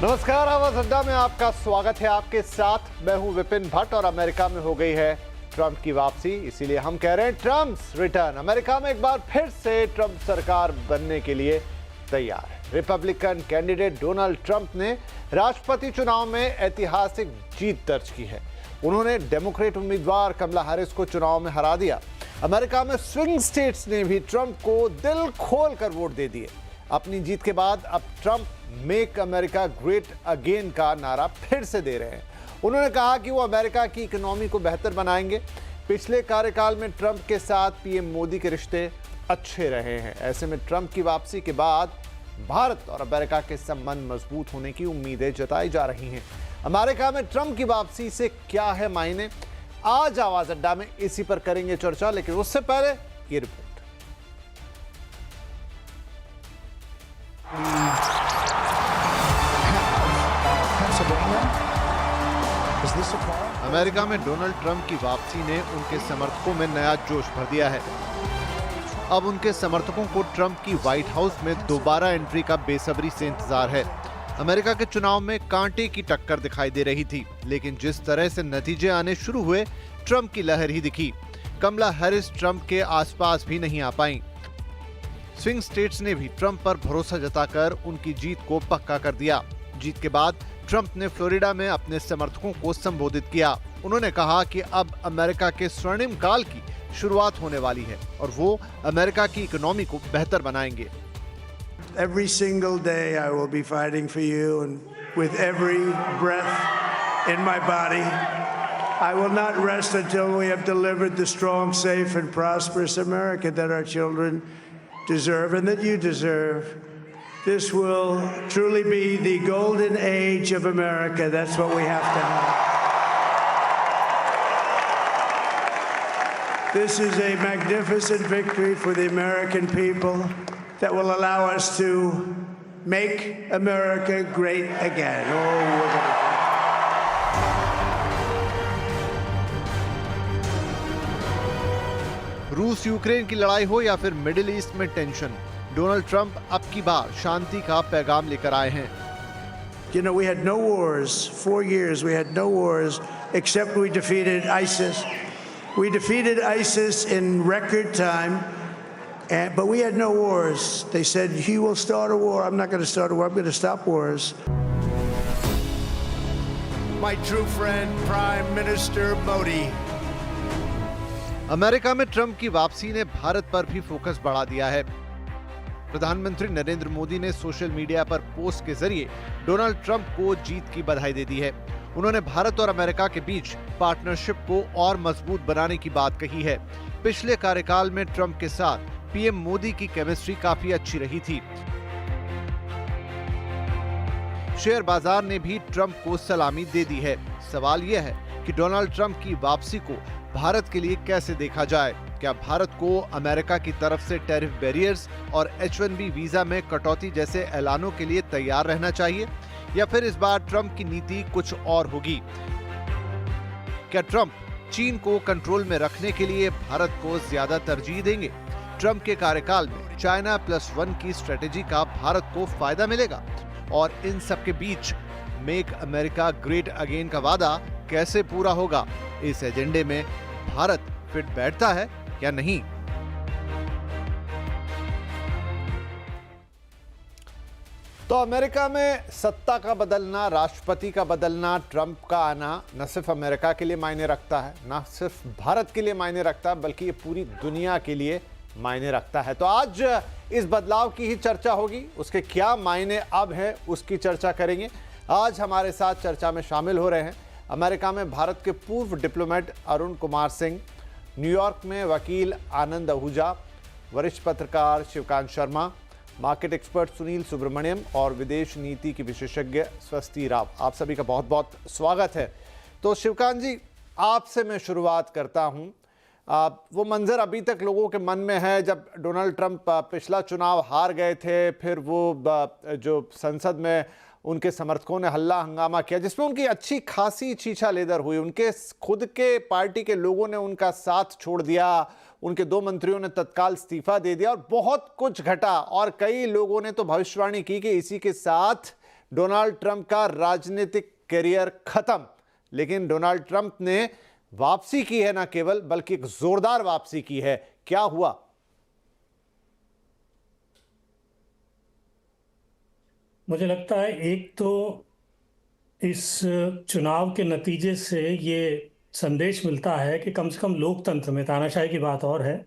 नमस्कार, आवाज अड्डा में आपका स्वागत है। आपके साथ मैं हूं विपिन भट्ट और अमेरिका में हो गई है ट्रंप की वापसी, इसीलिए हम कह रहे हैं ट्रम्प्स रिटर्न। अमेरिका में एक बार फिर से ट्रंप सरकार बनने के लिए तैयार है। रिपब्लिकन कैंडिडेट डोनाल्ड ट्रंप ने राष्ट्रपति चुनाव में ऐतिहासिक जीत दर्ज की है। उन्होंने डेमोक्रेट उम्मीदवार कमला हैरिस को चुनाव में हरा दिया। अमेरिका में स्विंग स्टेट्स ने भी ट्रंप को दिल खोल कर वोट दे दिए। अपनी जीत के बाद अब Trump make America great again का नारा फिर से दे रहे हैं। उन्होंने कहा कि वो अमेरिका की इकोनॉमी को बेहतर बनाएंगे। पिछले कार्यकाल में ट्रंप के साथ पीएम मोदी के रिश्ते अच्छे रहे हैं। ऐसे में ट्रंप की वापसी के बाद भारत और अमेरिका के संबंध मजबूत होने की उम्मीदें जताई जा रही हैं। अमेरिका में ट्रंप की वापसी से क्या है मायने, आज आवाज अड्डा में इसी पर करेंगे चर्चा। लेकिन उससे पहले ये रिपोर्ट। अमेरिका में डोनाल्ड ट्रंप की वापसी ने उनके समर्थकों में नया जोश भर दिया है। अब उनके समर्थकों को ट्रंप की व्हाइट हाउस में दोबारा एंट्री का बेसब्री से इंतजार है। अमेरिका के चुनाव में कांटे की टक्कर दिखाई दे रही थी, लेकिन जिस तरह से नतीजे आने शुरू हुए, ट्रंप की लहर ही दिखी। कमला हैरिस ट्रंप के आसपास भी नहीं आ पाईं। स्विंग स्टेट्स ने भी ट्रंप पर भरोसा जताकर उनकी जीत को पक्का कर दिया। जीत के बाद ट्रंप ने फ्लोरिडा में अपने समर्थकों को संबोधित किया। उन्होंने कहा कि अब अमेरिका के स्वर्णिम काल की शुरुआत होने वाली है और वो अमेरिका की इकोनॉमी को बेहतर बनाएंगे। Every single day I will be fighting for you, and with every breath in my body, I will not rest until we have delivered the strong, safe, and prosperous America that our children deserve and that you deserve. This will truly be the golden age of America. That's what we have to have. This is a magnificent victory for the American people that will allow us to make America great again. Oh, we're gonna रूस Ukraine की लड़ाई हो या फिर middle east में tension, Donald Trump अब की बार शांति का पैगाम लेकर आए हैं। You know, we had no wars. 4 years we had no wars except we defeated ISIS. We defeated ISIS in record time, but we had no wars. They said, he will start a war. I'm not going to start a war. I'm going to stop wars. My true friend, Prime Minister Modi. America में Trump की वापसी ने भारत पर भी focus बढ़ा दिया है। प्रधानमंत्री नरेंद्र मोदी ने सोशल मीडिया पर पोस्ट के जरिए डोनाल्ड ट्रंप को जीत की बधाई दे दी है। उन्होंने भारत और अमेरिका के बीच पार्टनरशिप को और मजबूत बनाने की बात कही है। पिछले कार्यकाल में ट्रंप के साथ पीएम मोदी की केमिस्ट्री काफी अच्छी रही थी। शेयर बाजार ने भी ट्रंप को सलामी दे दी है। सवाल यह है कि डोनाल्ड ट्रंप की वापसी को भारत के लिए कैसे देखा जाए। क्या भारत को अमेरिका की तरफ से टैरिफ बैरियर्स और H-1B वीजा में कटौती जैसे ऐलानों के लिए तैयार रहना चाहिए, या फिर इस बार ट्रंप की नीति कुछ और होगी? क्या ट्रंप चीन को कंट्रोल में रखने के लिए भारत को ज्यादा तरजीह देंगे? ट्रंप के कार्यकाल में चाइना +1 की स्ट्रेटेजी का भारत को फायदा मिलेगा? और इन सब के बीच मेक अमेरिका ग्रेट अगेन का वादा कैसे पूरा होगा? इस एजेंडे में भारत फिट बैठता है या नहीं? तो अमेरिका में सत्ता का बदलना, राष्ट्रपति का बदलना, ट्रंप का आना न सिर्फ अमेरिका के लिए मायने रखता है, न सिर्फ भारत के लिए मायने रखता है, बल्कि ये पूरी दुनिया के लिए मायने रखता है। तो आज इस बदलाव की ही चर्चा होगी। उसके क्या मायने अब हैं, उसकी चर्चा करेंगे। आज हमारे साथ चर्चा में शामिल हो रहे हैं अमेरिका में भारत के पूर्व डिप्लोमेट अरुण कुमार सिंह, न्यूयॉर्क में वकील आनंद आहूजा, वरिष्ठ पत्रकार शिवकांत शर्मा, मार्केट एक्सपर्ट सुनील सुब्रमण्यम और विदेश नीति की विशेषज्ञ स्वस्ति राव। आप सभी का बहुत बहुत स्वागत है। तो शिवकांत जी, आपसे मैं शुरुआत करता हूं। वो मंजर अभी तक लोगों के मन में है जब डोनाल्ड ट्रंप पिछला चुनाव हार गए थे, फिर वो जो संसद में उनके समर्थकों ने हल्ला हंगामा किया, जिसमें उनकी अच्छी खासी छीछा लेदर हुई। उनके खुद के पार्टी के लोगों ने उनका साथ छोड़ दिया, उनके 2 मंत्रियों ने तत्काल इस्तीफा दे दिया और बहुत कुछ घटा। और कई लोगों ने तो भविष्यवाणी की कि इसी के साथ डोनाल्ड ट्रंप का राजनीतिक करियर खत्म। लेकिन डोनाल्ड ट्रंप ने वापसी की है, ना केवल बल्कि एक जोरदार वापसी की है। क्या हुआ? मुझे लगता है एक तो इस चुनाव के नतीजे से ये संदेश मिलता है कि कम से कम लोकतंत्र में, तानाशाही की बात और है,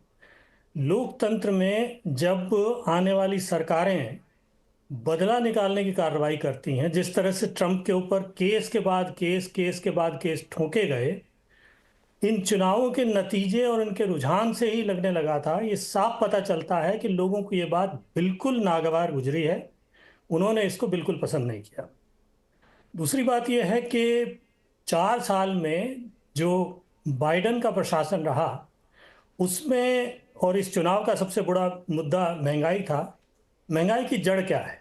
लोकतंत्र में जब आने वाली सरकारें बदला निकालने की कार्रवाई करती हैं, जिस तरह से ट्रंप के ऊपर केस के बाद केस, केस के बाद केस ठोके गए, इन चुनावों के नतीजे और इनके रुझान से ही लगने लगा था, ये साफ पता चलता है कि लोगों को ये बात बिल्कुल नागवार गुजरी है। उन्होंने इसको बिल्कुल पसंद नहीं किया। दूसरी बात यह है कि 4 साल में जो बाइडन का प्रशासन रहा उसमें, और इस चुनाव का सबसे बड़ा मुद्दा महंगाई था। महंगाई की जड़ क्या है?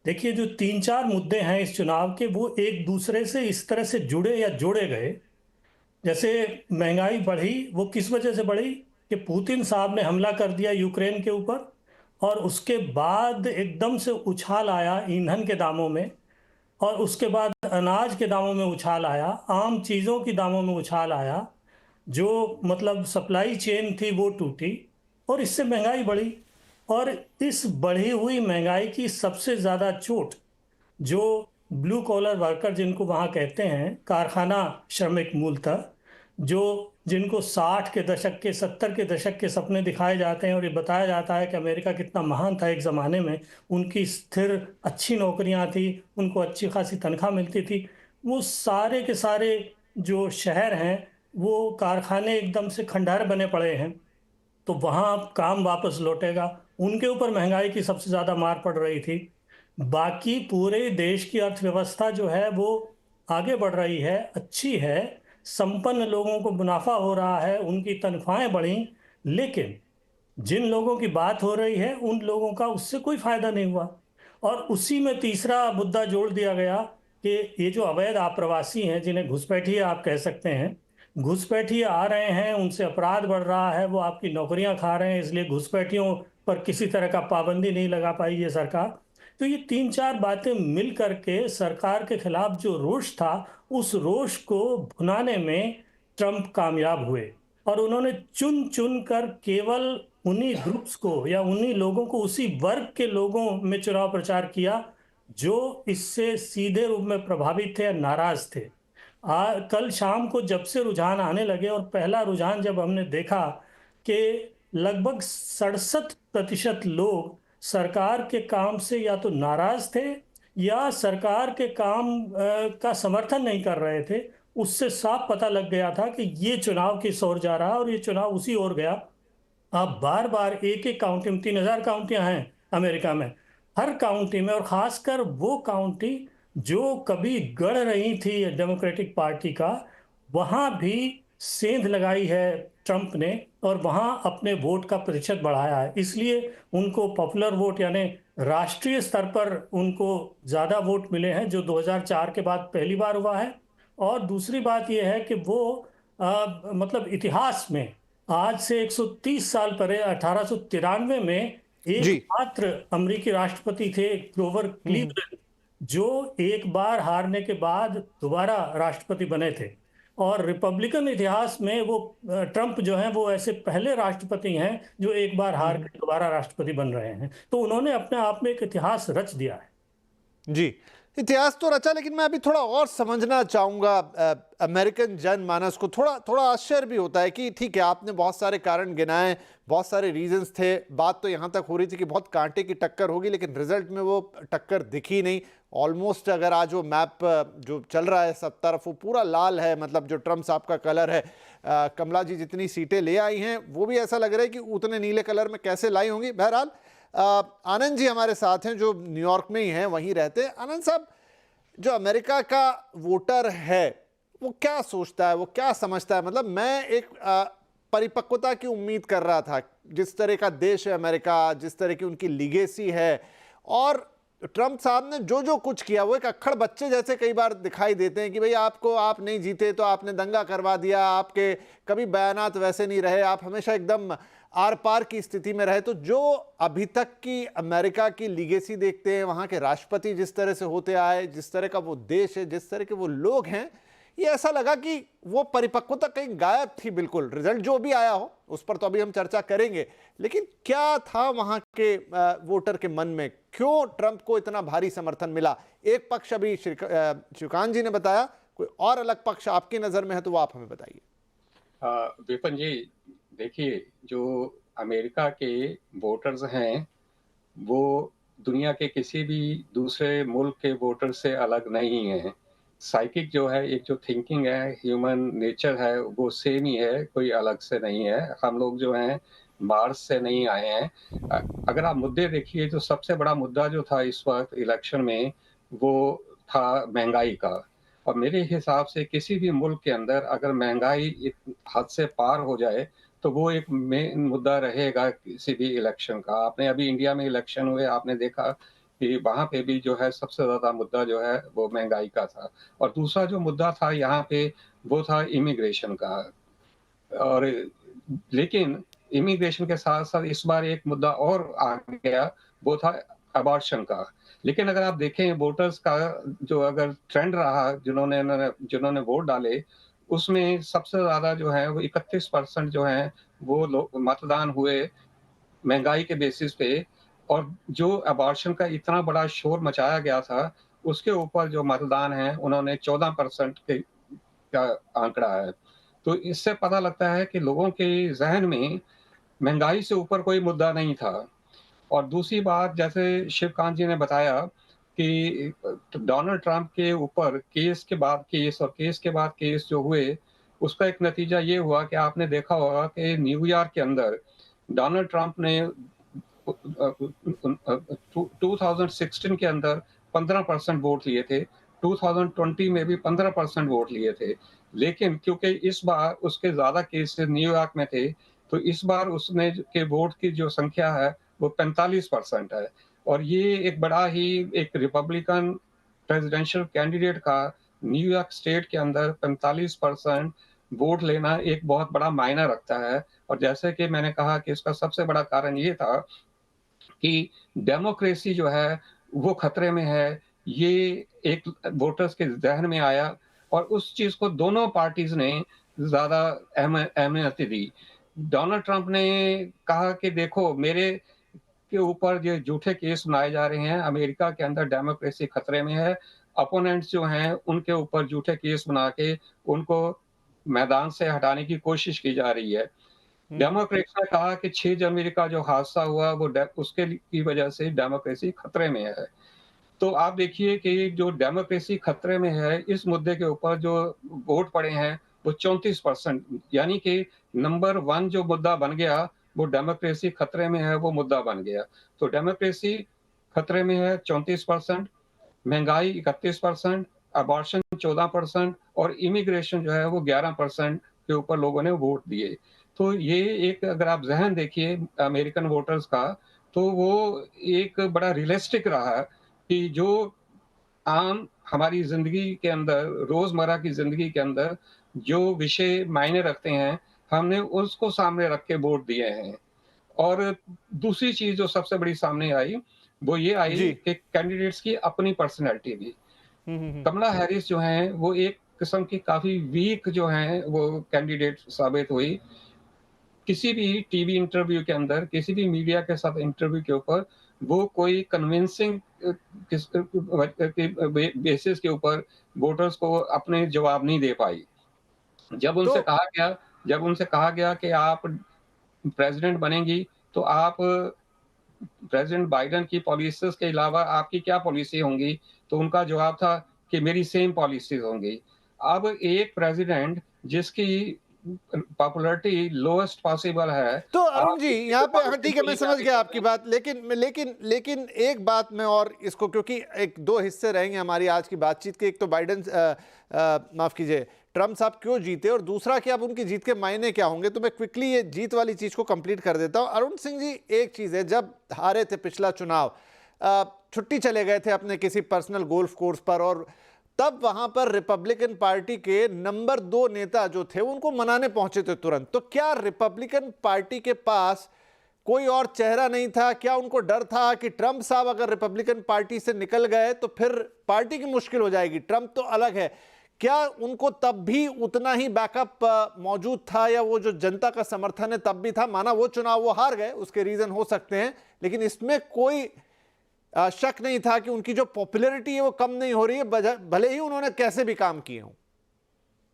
देखिए, जो 3-4 मुद्दे हैं इस चुनाव के, वो एक दूसरे से इस तरह से जुड़े या जोड़े गए। जैसे महंगाई बढ़ी, वो किस वजह से बढ़ी कि पुतिन साहब ने हमला कर दिया यूक्रेन के ऊपर, और उसके बाद एकदम से उछाल आया ईंधन के दामों में, और उसके बाद अनाज के दामों में उछाल आया, आम चीज़ों की दामों में उछाल आया। जो मतलब सप्लाई चेन थी वो टूटी, और इससे महंगाई बढ़ी। और इस बढ़ी हुई महंगाई की सबसे ज़्यादा चोट जो ब्लू कॉलर वर्कर, जिनको वहाँ कहते हैं, कारखाना श्रमिक मूलतः, जिनको 60 के दशक के, 70 के दशक के सपने दिखाए जाते हैं और ये बताया जाता है कि अमेरिका कितना महान था एक ज़माने में, उनकी स्थिर अच्छी नौकरियां थी, उनको अच्छी खासी तनख्वाह मिलती थी, वो सारे के सारे जो शहर हैं वो कारखाने एकदम से खंडहर बने पड़े हैं। तो वहाँ अब काम वापस लौटेगा। उनके ऊपर महंगाई की सबसे ज़्यादा मार पड़ रही थी। बाकी पूरे देश की अर्थव्यवस्था जो है वो आगे बढ़ रही है, अच्छी है, संपन्न लोगों को मुनाफा हो रहा है, उनकी तनख्वाहें बढ़ी, लेकिन जिन लोगों की बात हो रही है उन लोगों का उससे कोई फायदा नहीं हुआ। और उसी में तीसरा मुद्दा जोड़ दिया गया कि ये जो अवैध आप्रवासी हैं, जिन्हें घुसपैठिए आप कह सकते हैं, घुसपैठिए आ रहे हैं, उनसे अपराध बढ़ रहा है, वो आपकी नौकरियां खा रहे हैं, इसलिए घुसपैठियों पर किसी तरह का पाबंदी नहीं लगा पाई ये सरकार। तो ये 3-4 बातें मिल करके सरकार के खिलाफ जो रोष था, उस रोष को भुनाने में ट्रंप कामयाब हुए। और उन्होंने चुन चुन कर केवल उन्हीं ग्रुप्स को या उन्हीं लोगों को, उसी वर्ग के लोगों में चुनाव प्रचार किया जो इससे सीधे रूप में प्रभावित थे या नाराज थे। कल शाम को जब से रुझान आने लगे, और पहला रुझान जब हमने देखा कि लगभग 67% लोग सरकार के काम से या तो नाराज थे या सरकार के काम का समर्थन नहीं कर रहे थे, उससे साफ पता लग गया था कि ये चुनाव किस ओर जा रहा, और ये चुनाव उसी ओर गया। आप बार बार एक एक काउंटी में, 3000 काउंटियां हैं अमेरिका में, हर काउंटी में, और खासकर वो काउंटी जो कभी गढ़ रही थी डेमोक्रेटिक पार्टी का, वहां भी सेंध लगाई है ट्रंप ने, और वहां अपने वोट का प्रतिशत बढ़ाया है। इसलिए उनको पॉपुलर वोट यानी राष्ट्रीय स्तर पर उनको ज़्यादा वोट मिले हैं, जो 2004 के बाद पहली बार हुआ है। और दूसरी बात यह है कि वो मतलब इतिहास में आज से 130 साल पहले 1893 में जी। एकमात्र अमेरिकी राष्ट्रपति थे ग्रोवर क्लीवलैंड, जो एक बार हारने के बाद दोबारा राष्ट्रपति बने थे। और रिपब्लिकन इतिहास में वो ट्रंप जो हैं वो ऐसे पहले राष्ट्रपति हैं जो एक बार हार कर दोबारा राष्ट्रपति बन रहे हैं। तो उन्होंने अपने आप में एक इतिहास रच दिया है। जी, इतिहास तो रचा, लेकिन मैं अभी थोड़ा और समझना चाहूंगा अमेरिकन जनमानस को। थोड़ा थोड़ा आश्चर्य भी होता है कि ठीक है, आपने बहुत सारे कारण गिनाए, बहुत सारे रीजंस थे, बात तो यहां तक हो रही थी कि बहुत कांटे की टक्कर होगी, लेकिन रिजल्ट में वो टक्कर दिखी नहीं। ऑलमोस्ट अगर आज वो मैप जो चल रहा है सब तरफ, वो पूरा लाल है, मतलब जो ट्रंप साहब का कलर है। कमला जी जितनी सीटें ले आई हैं वो भी ऐसा लग रहा है कि उतने नीले कलर में कैसे लाई होंगी। बहरहाल आनंद जी हमारे साथ हैं जो न्यूयॉर्क में ही हैं, वहीं रहते हैं। आनंद साहब, जो अमेरिका का वोटर है वो क्या सोचता है, वो क्या समझता है? मतलब मैं एक परिपक्वता की उम्मीद कर रहा था, जिस तरह का देश है अमेरिका, जिस तरह की उनकी लीगेसी है, और ट्रंप साहब ने जो जो कुछ किया वो एक अक्खड़ बच्चे जैसे कई बार दिखाई देते हैं कि भाई आप नहीं जीते तो आपने दंगा करवा दिया, आपके कभी बयानात वैसे नहीं रहे, आप हमेशा एकदम आर पार की स्थिति में रहे। तो जो अभी तक की अमेरिका की लीगेसी देखते हैं, वहां के राष्ट्रपति जिस तरह से होते आए, जिस तरह का वो देश है, जिस तरह के वो लोग हैं, ये ऐसा लगा कि वो परिपक्वता कहीं गायब थी। बिल्कुल रिजल्ट जो भी आया हो उस पर तो अभी हम चर्चा करेंगे, लेकिन क्या था वहां के वोटर के मन में, क्यों ट्रंप को इतना भारी समर्थन मिला? एक पक्ष अभी श्रीकांत जी ने बताया, कोई और अलग पक्ष आपकी नजर में है तो वो आप हमें बताइए। विपिन जी, देखिए, जो अमेरिका के वोटर्स हैं वो दुनिया के किसी भी दूसरे मुल्क के वोटर से अलग नहीं है। साइकिक जो है, एक जो थिंकिंग है, ह्यूमन नेचर है, वो सेम ही है, कोई अलग से नहीं है। हम लोग जो हैं मार्स से नहीं आए हैं। अगर आप मुद्दे देखिए, तो सबसे बड़ा मुद्दा जो था इस वक्त इलेक्शन में वो था महंगाई का। और मेरे हिसाब से किसी भी मुल्क के अंदर अगर महंगाई हद से पार हो जाए तो वो एक मेन मुद्दा रहेगा किसी भी इलेक्शन का। आपने अभी इंडिया में इलेक्शन हुए, आपने देखा कि वहां पे भी जो है सबसे ज्यादा मुद्दा जो है वो महंगाई का था। और दूसरा जो मुद्दा था यहाँ पे वो था इमिग्रेशन का। और लेकिन इमिग्रेशन के साथ साथ इस बार एक मुद्दा और आ गया, वो था अबॉर्शन का। लेकिन अगर आप देखें वोटर्स का जो अगर ट्रेंड रहा, जिन्होंने वोट डाले, उसमें सबसे ज्यादा जो है वो 31% जो है वो लोग मतदान हुए महंगाई के बेसिस पे। और जो अबॉर्शन का इतना बड़ा शोर मचाया गया था, उसके ऊपर जो मतदान है उन्होंने 14% के का आंकड़ा है। तो इससे पता लगता है कि लोगों के ज़हन में महंगाई से ऊपर कोई मुद्दा नहीं था। और दूसरी बात, जैसे शिवकांत जी ने बताया कि डोनाल्ड ट्रंप के ऊपर केस के बाद केस और केस के बाद केस जो हुए, उसका एक नतीजा ये हुआ कि आपने देखा होगा कि न्यूयॉर्क के अंदर डोनाल्ड ट्रंप ने 2016 के अंदर 15% वोट लिए थे, 2020 में भी 15% वोट लिए थे। लेकिन क्योंकि इस बार उसके ज्यादा केसेस न्यूयॉर्क में थे, तो इस बार उसने के वोट की जो संख्या है वो 45% है। और ये एक बड़ा ही एक रिपब्लिकन प्रेसिडेंशियल कैंडिडेट का न्यूयॉर्क स्टेट के अंदर 45% वोट लेना एक बहुत बड़ा मायना रखता है। और जैसे कि मैंने कहा कि इसका सबसे बड़ा कारण ये था कि डेमोक्रेसी जो है वो खतरे में है, ये एक वोटर्स के ज़हन में आया। और उस चीज़ को दोनों पार्टीज़ ने ज़्यादा अहमियत दी। डोनाल्ड ट्रंप ने कहा कि देखो, मेरे के ऊपर ये झूठे केस बनाए जा रहे हैं, अमेरिका के अंदर डेमोक्रेसी खतरे में है। अपोनेंट्स जो हैं उनके ऊपर झूठे केस बना के उनको मैदान से हटाने की कोशिश की जा रही है। डेमोक्रेट्स ने कहा कि 6 जनवरी का जो हादसा हुआ वो उसके की वजह से डेमोक्रेसी खतरे में है। तो आप देखिए कि जो डेमोक्रेसी खतरे में है, इस मुद्दे के ऊपर जो वोट पड़े हैं वो 34%, यानी कि नंबर 1 जो मुद्दा बन गया वो डेमोक्रेसी खतरे में है, वो मुद्दा बन गया। तो डेमोक्रेसी खतरे में है 34%, महंगाई 31%, अबॉर्शन 14% और इमिग्रेशन जो है वो 11% के ऊपर लोगों ने वोट दिए। तो ये एक, अगर आप ज़हन देखिए अमेरिकन वोटर्स का, तो वो एक बड़ा रियलिस्टिक रहा कि जो आम हमारी ज़िंदगी के अंदर, रोज़मर्रा की ज़िंदगी के अंदर जो विषय मायने रखते हैं, हमने उसको सामने रख के वोट दिए हैं। और दूसरी चीज़ जो सबसे बड़ी सामने आई, वो ये आई जी। कि कैंडिडेट्स की अपनी पर्सनैलिटी भी। कमला हैरिस जो हैं, वो एक किस्म की काफ़ी वीक जो हैं, वो कैंडिडेट साबित हुई। किसी भी टीवी इंटरव्यू के अंदर, किसी भी मीडिया के साथ इंटरव्यू के ऊपर वो कोई कन्विंसिंग किस बेसिस के ऊपर वोटर्स को अपने जवाब नहीं दे पाई। जब तो उनसे कहा गया जब उनसे कहा गया कि आप प्रेसिडेंट बनेंगी, तो आप प्रेसिडेंट बाइडेन की पॉलिसीज़ के अलावा आपकी क्या पॉलिसी होंगी? तो उनका जवाब था कि मेरी सेम पॉलिसीज़ होंगी। अब एक प्रेसिडेंट जिसकी पॉपुलैरिटी लोएस्ट पॉसिबल है, तो अरुण आप जी, किसी यहाँ को पे हाँ ठीक है, मैं पॉलिसी समझ नहीं गया कर आपकी रहे। बात, लेकिन एक बात मैं और इसको, क्योंकि एक दो हिस्से रहेंगे हमारी आज की बातचीत के। एक तो बाइडेन माफ कीजिए, ट्रम्प साहब क्यों जीते, और दूसरा कि अब उनकी जीत के मायने क्या होंगे। तो मैं क्विकली ये जीत वाली चीज को कंप्लीट कर देता हूं। अरुण सिंह जी, एक चीज है, जब हारे थे पिछला चुनाव, छुट्टी चले गए थे अपने किसी पर्सनल गोल्फ कोर्स पर, और तब वहां पर रिपब्लिकन पार्टी के नंबर 2 नेता जो थे उनको मनाने पहुंचे थे तुरंत। तो क्या रिपब्लिकन पार्टी के पास कोई और चेहरा नहीं था? क्या उनको डर था कि ट्रंप साहब अगर रिपब्लिकन पार्टी से निकल गए तो फिर पार्टी की मुश्किल हो जाएगी, ट्रंप तो अलग है? क्या उनको तब भी उतना ही बैकअप मौजूद था, या वो जो जनता का समर्थन है तब भी था? माना वो चुनाव वो हार गए, उसके रीजन हो सकते हैं, लेकिन इसमें कोई शक नहीं था कि उनकी जो पॉपुलैरिटी है वो कम नहीं हो रही है, भले ही उन्होंने कैसे भी काम किए हों।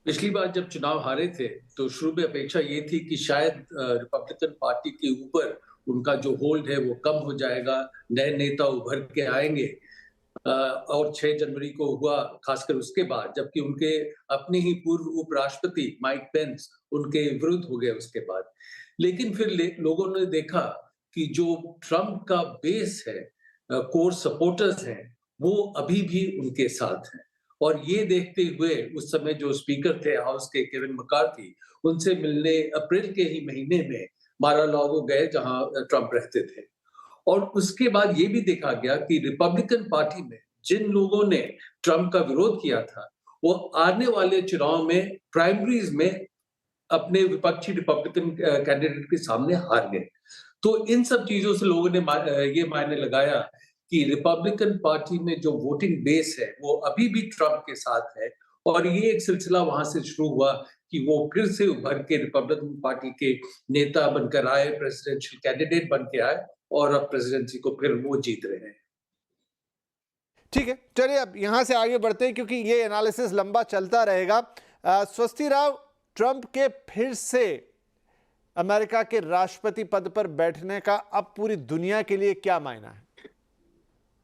पिछली बार जब चुनाव हारे थे तो शुरू में अपेक्षा ये थी कि शायद रिपब्लिकन पार्टी के ऊपर उनका जो होल्ड है वो कम हो जाएगा, नए नेता उभर के आएंगे। और 6 जनवरी को हुआ, खासकर उसके बाद, जबकि उनके अपने ही पूर्व उपराष्ट्रपति माइक पेंस उनके विरुद्ध हो गए उसके बाद। लेकिन फिर लोगों ने देखा कि जो ट्रंप का बेस है, कोर सपोर्टर्स हैं, वो अभी भी उनके साथ हैं। और ये देखते हुए उस समय जो स्पीकर थे हाउस के, केविन मैकार्थी, उनसे मिलने अप्रैल के ही महीने में मार-आ-लागो गए जहां ट्रंप रहते थे। और उसके बाद ये भी देखा गया कि रिपब्लिकन पार्टी में जिन लोगों ने ट्रंप का विरोध किया था, वो आने वाले चुनाव में प्राइमरीज में अपने विपक्षी रिपब्लिकन कैंडिडेट के सामने हार गए। तो इन सब चीजों से लोगों ने ये मायने लगाया कि रिपब्लिकन पार्टी में जो वोटिंग बेस है वो अभी भी ट्रंप के साथ है, और ये एक सिलसिला वहां से शुरू हुआ कि वो फिर से उभर के रिपब्लिकन पार्टी के नेता बनकर आए, प्रेसिडेंशियल कैंडिडेट बन के आए, और अब प्रेसिडेंसी को फिर वो जीत रहे हैं। ठीक है, चलिए अब यहां से आगे बढ़ते हैं क्योंकि ये एनालिसिस लंबा चलता रहेगा। स्वस्ति राव, ट्रंप के फिर से अमेरिका के राष्ट्रपति पद पर बैठने का अब पूरी दुनिया के लिए क्या मायना है?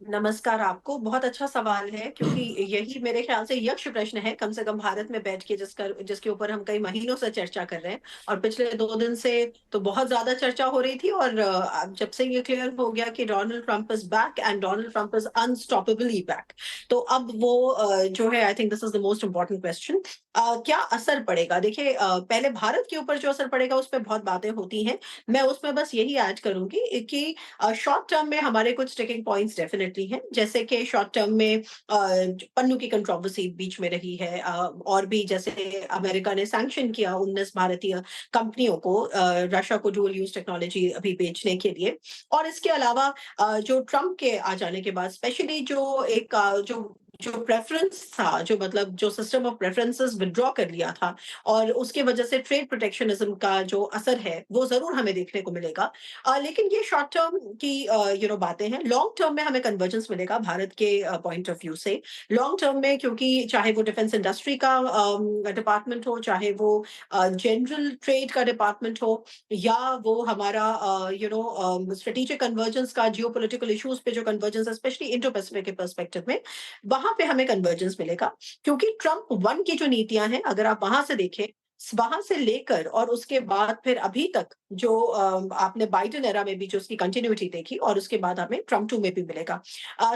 नमस्कार आपको। बहुत अच्छा सवाल है, क्योंकि यही मेरे ख्याल से यक्ष प्रश्न है, कम से कम भारत में बैठ के जिसके ऊपर हम कई महीनों से चर्चा कर रहे हैं। और पिछले 2 दिन से तो बहुत ज्यादा चर्चा हो रही थी, और जब से ये क्लियर हो गया कि Donald Trump is back and Donald Trump is unstoppably back, तो अब वो जो है, I think this is the most important question. क्या असर पड़ेगा? देखिए, पहले भारत के ऊपर जो असर पड़ेगा उस पर बहुत बातें होती हैं। मैं उसमें बस यही ऐड करूंगी कि शॉर्ट टर्म में हमारे कुछ स्टिकिंग पॉइंट्स डेफिनेटली हैं, जैसे कि शॉर्ट टर्म में पन्नू की कंट्रोवर्सी बीच में रही है, और भी जैसे अमेरिका ने सैंक्शन किया 19 भारतीय कंपनियों को रशिया को डुअल यूज टेक्नोलॉजी अभी बेचने के लिए। और इसके अलावा जो ट्रंप के आ जाने के बाद स्पेशली जो एक जो प्रेफरेंस था, जो मतलब जो सिस्टम ऑफ प्रेफरेंसेस विड्रॉ कर लिया था, और उसके वजह से ट्रेड प्रोटेक्शनिज्म का जो असर है वो जरूर हमें देखने को मिलेगा। लेकिन ये शॉर्ट टर्म की बातें हैं। लॉन्ग टर्म में हमें कन्वर्जेंस मिलेगा भारत के पॉइंट ऑफ व्यू से। लॉन्ग टर्म में, क्योंकि चाहे वो डिफेंस इंडस्ट्री का डिपार्टमेंट हो, चाहे वो जनरल ट्रेड का डिपार्टमेंट हो, या वो हमारा स्ट्रेटेजिक कन्वर्जेंस का जियोपॉलिटिकल इश्यूज पे जो कन्वर्जेंस है, स्पेशली इंडो पैसिफिक के पर्सपेक्टिव में, वहां पे हमें कन्वर्जेंस मिलेगा। क्योंकि ट्रंप 1 की जो नीतियां हैं, अगर आप वहां से देखें, वहां से लेकर और उसके बाद फिर अभी तक जो आपने बाइडेन एरा में भी जो उसकी कंटिन्यूटी देखी, और उसके बाद हमें ट्रंप 2 में भी मिलेगा।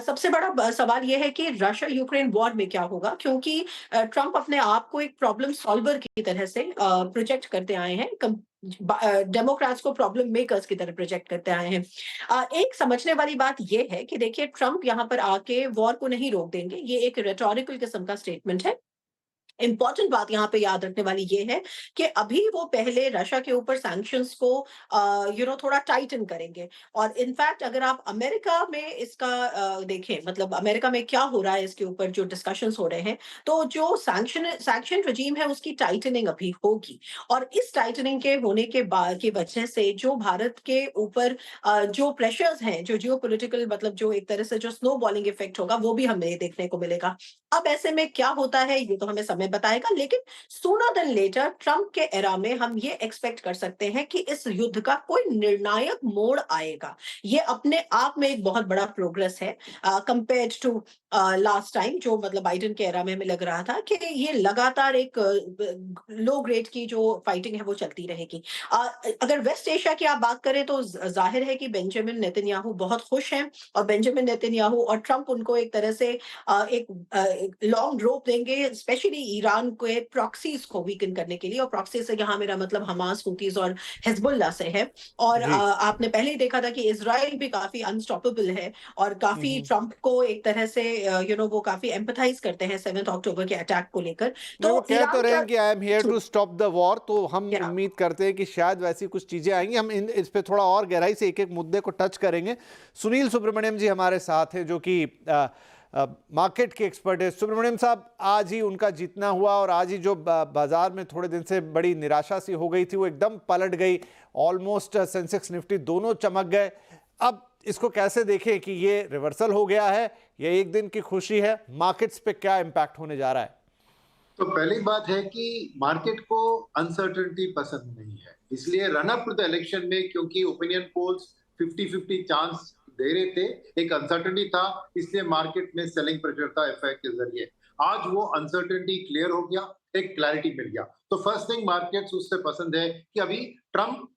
सबसे बड़ा सवाल यह है कि रशिया यूक्रेन वॉर में क्या होगा, क्योंकि ट्रंप अपने आप को एक प्रॉब्लम सॉल्वर की तरह से प्रोजेक्ट करते आए हैं, डेमोक्रेट्स को प्रॉब्लम मेकर्स की तरह प्रोजेक्ट करते आए हैं। एक समझने वाली बात यह है कि देखिए, ट्रंप यहाँ पर आके वॉर को नहीं रोक देंगे, ये एक रेटोरिकल किस्म का स्टेटमेंट है। इंपॉर्टेंट बात यहाँ पे याद रखने वाली ये है कि अभी वो पहले रशिया के ऊपर सैंक्शंस को थोड़ा टाइटन करेंगे। और इनफैक्ट अगर आप अमेरिका में इसका देखें, मतलब अमेरिका में क्या हो रहा है इसके ऊपर जो डिस्कशंस हो रहे हैं, तो जो सैंक्शन रजीम है उसकी टाइटनिंग अभी होगी। और इस टाइटनिंग के होने के बाद की वजह से जो भारत के ऊपर जो प्रेशर्स हैं, जो जियोपॉलिटिकल, मतलब जो एक तरह से जो स्नो बॉलिंग इफेक्ट होगा, वो भी हमें देखने को मिलेगा। अब ऐसे में क्या होता है ये तो हमें समय बताएगा, लेकिन सूनर देन लेटर ट्रंप के एरा में हम ये एक्सपेक्ट कर सकते हैं कि इस युद्ध का कोई निर्णायक मोड़ आएगा। ये अपने आप में एक बहुत बड़ा प्रोग्रेस है कंपेयर्ड टू लास्ट टाइम, जो मतलब बाइडेन के एरा में हमें लग रहा था कि ये लगातार एक लो ग्रेड की जो फाइटिंग है वो चलती रहेगी। अगर वेस्ट एशिया की आप बात करें तो जाहिर है कि बेंजामिन नेतन्याहू बहुत खुश हैं, और बेंजामिन नेतन्याहू और ट्रंप उनको एक तरह से एक लॉन्ग रोप देंगे, स्पेशली ईरान के प्रॉक्सीज को वीकन करने के लिए। और प्रॉक्सी से यहाँ मेरा मतलब हमास, हुतीज और हिजबुल्लाह से है। और आपने पहले ही देखा था कि इजराइल भी काफी अनस्टॉपेबल है, और काफी ट्रंप को एक तरह से है वो काफी एम्पथाइज करते हैं 7 अक्टूबर के अटैक को लेकर। नहीं, वो कह तो ईरान रहे का हैं कि I am here to stop the war, तो हम Yeah. उम्मीद करते हैं कि शायद वैसी कुछ चीजें आएंगी। हम इस पे थोड़ा और गहराई से एक एक मुद्दे को टच करेंगे। सुनील सुब्रमण्यम जी हमारे साथ हैं, जो कि मार्केट के एक्सपर्ट है। सुब्रमण्यम साहब, आज ही उनका जीतना हुआ और आज ही जो बाजार में थोड़े दिन से बड़ी निराशा सी हो गई थी, वो एकदम पलट गई। ऑलमोस्ट सेंसेक्स निफ्टी दोनों चमक गए। अब इसको कैसे देखें कि ये रिवर्सल हो गया है, ये एक दिन की खुशी है? मार्केट्स पे क्या इंपैक्ट होने जा रहा है? तो पहली बात है कि मार्केट को अनसर्टेनिटी पसंद नहीं है, इसलिए run up to the election में, क्योंकि ओपिनियन पोल्स 50-50 चांस दे रहे थे, एक अनसर्टेनिटी था, इसलिए मार्केट में सेलिंग प्रेशर था एफआईआई के जरिए। आज वो अनसर्टेनिटी क्लियर हो गया, एक क्लैरिटी मिल गया। तो फर्स्ट थिंग मार्केट्स उससे पसंद है कि अभी ट्रम्प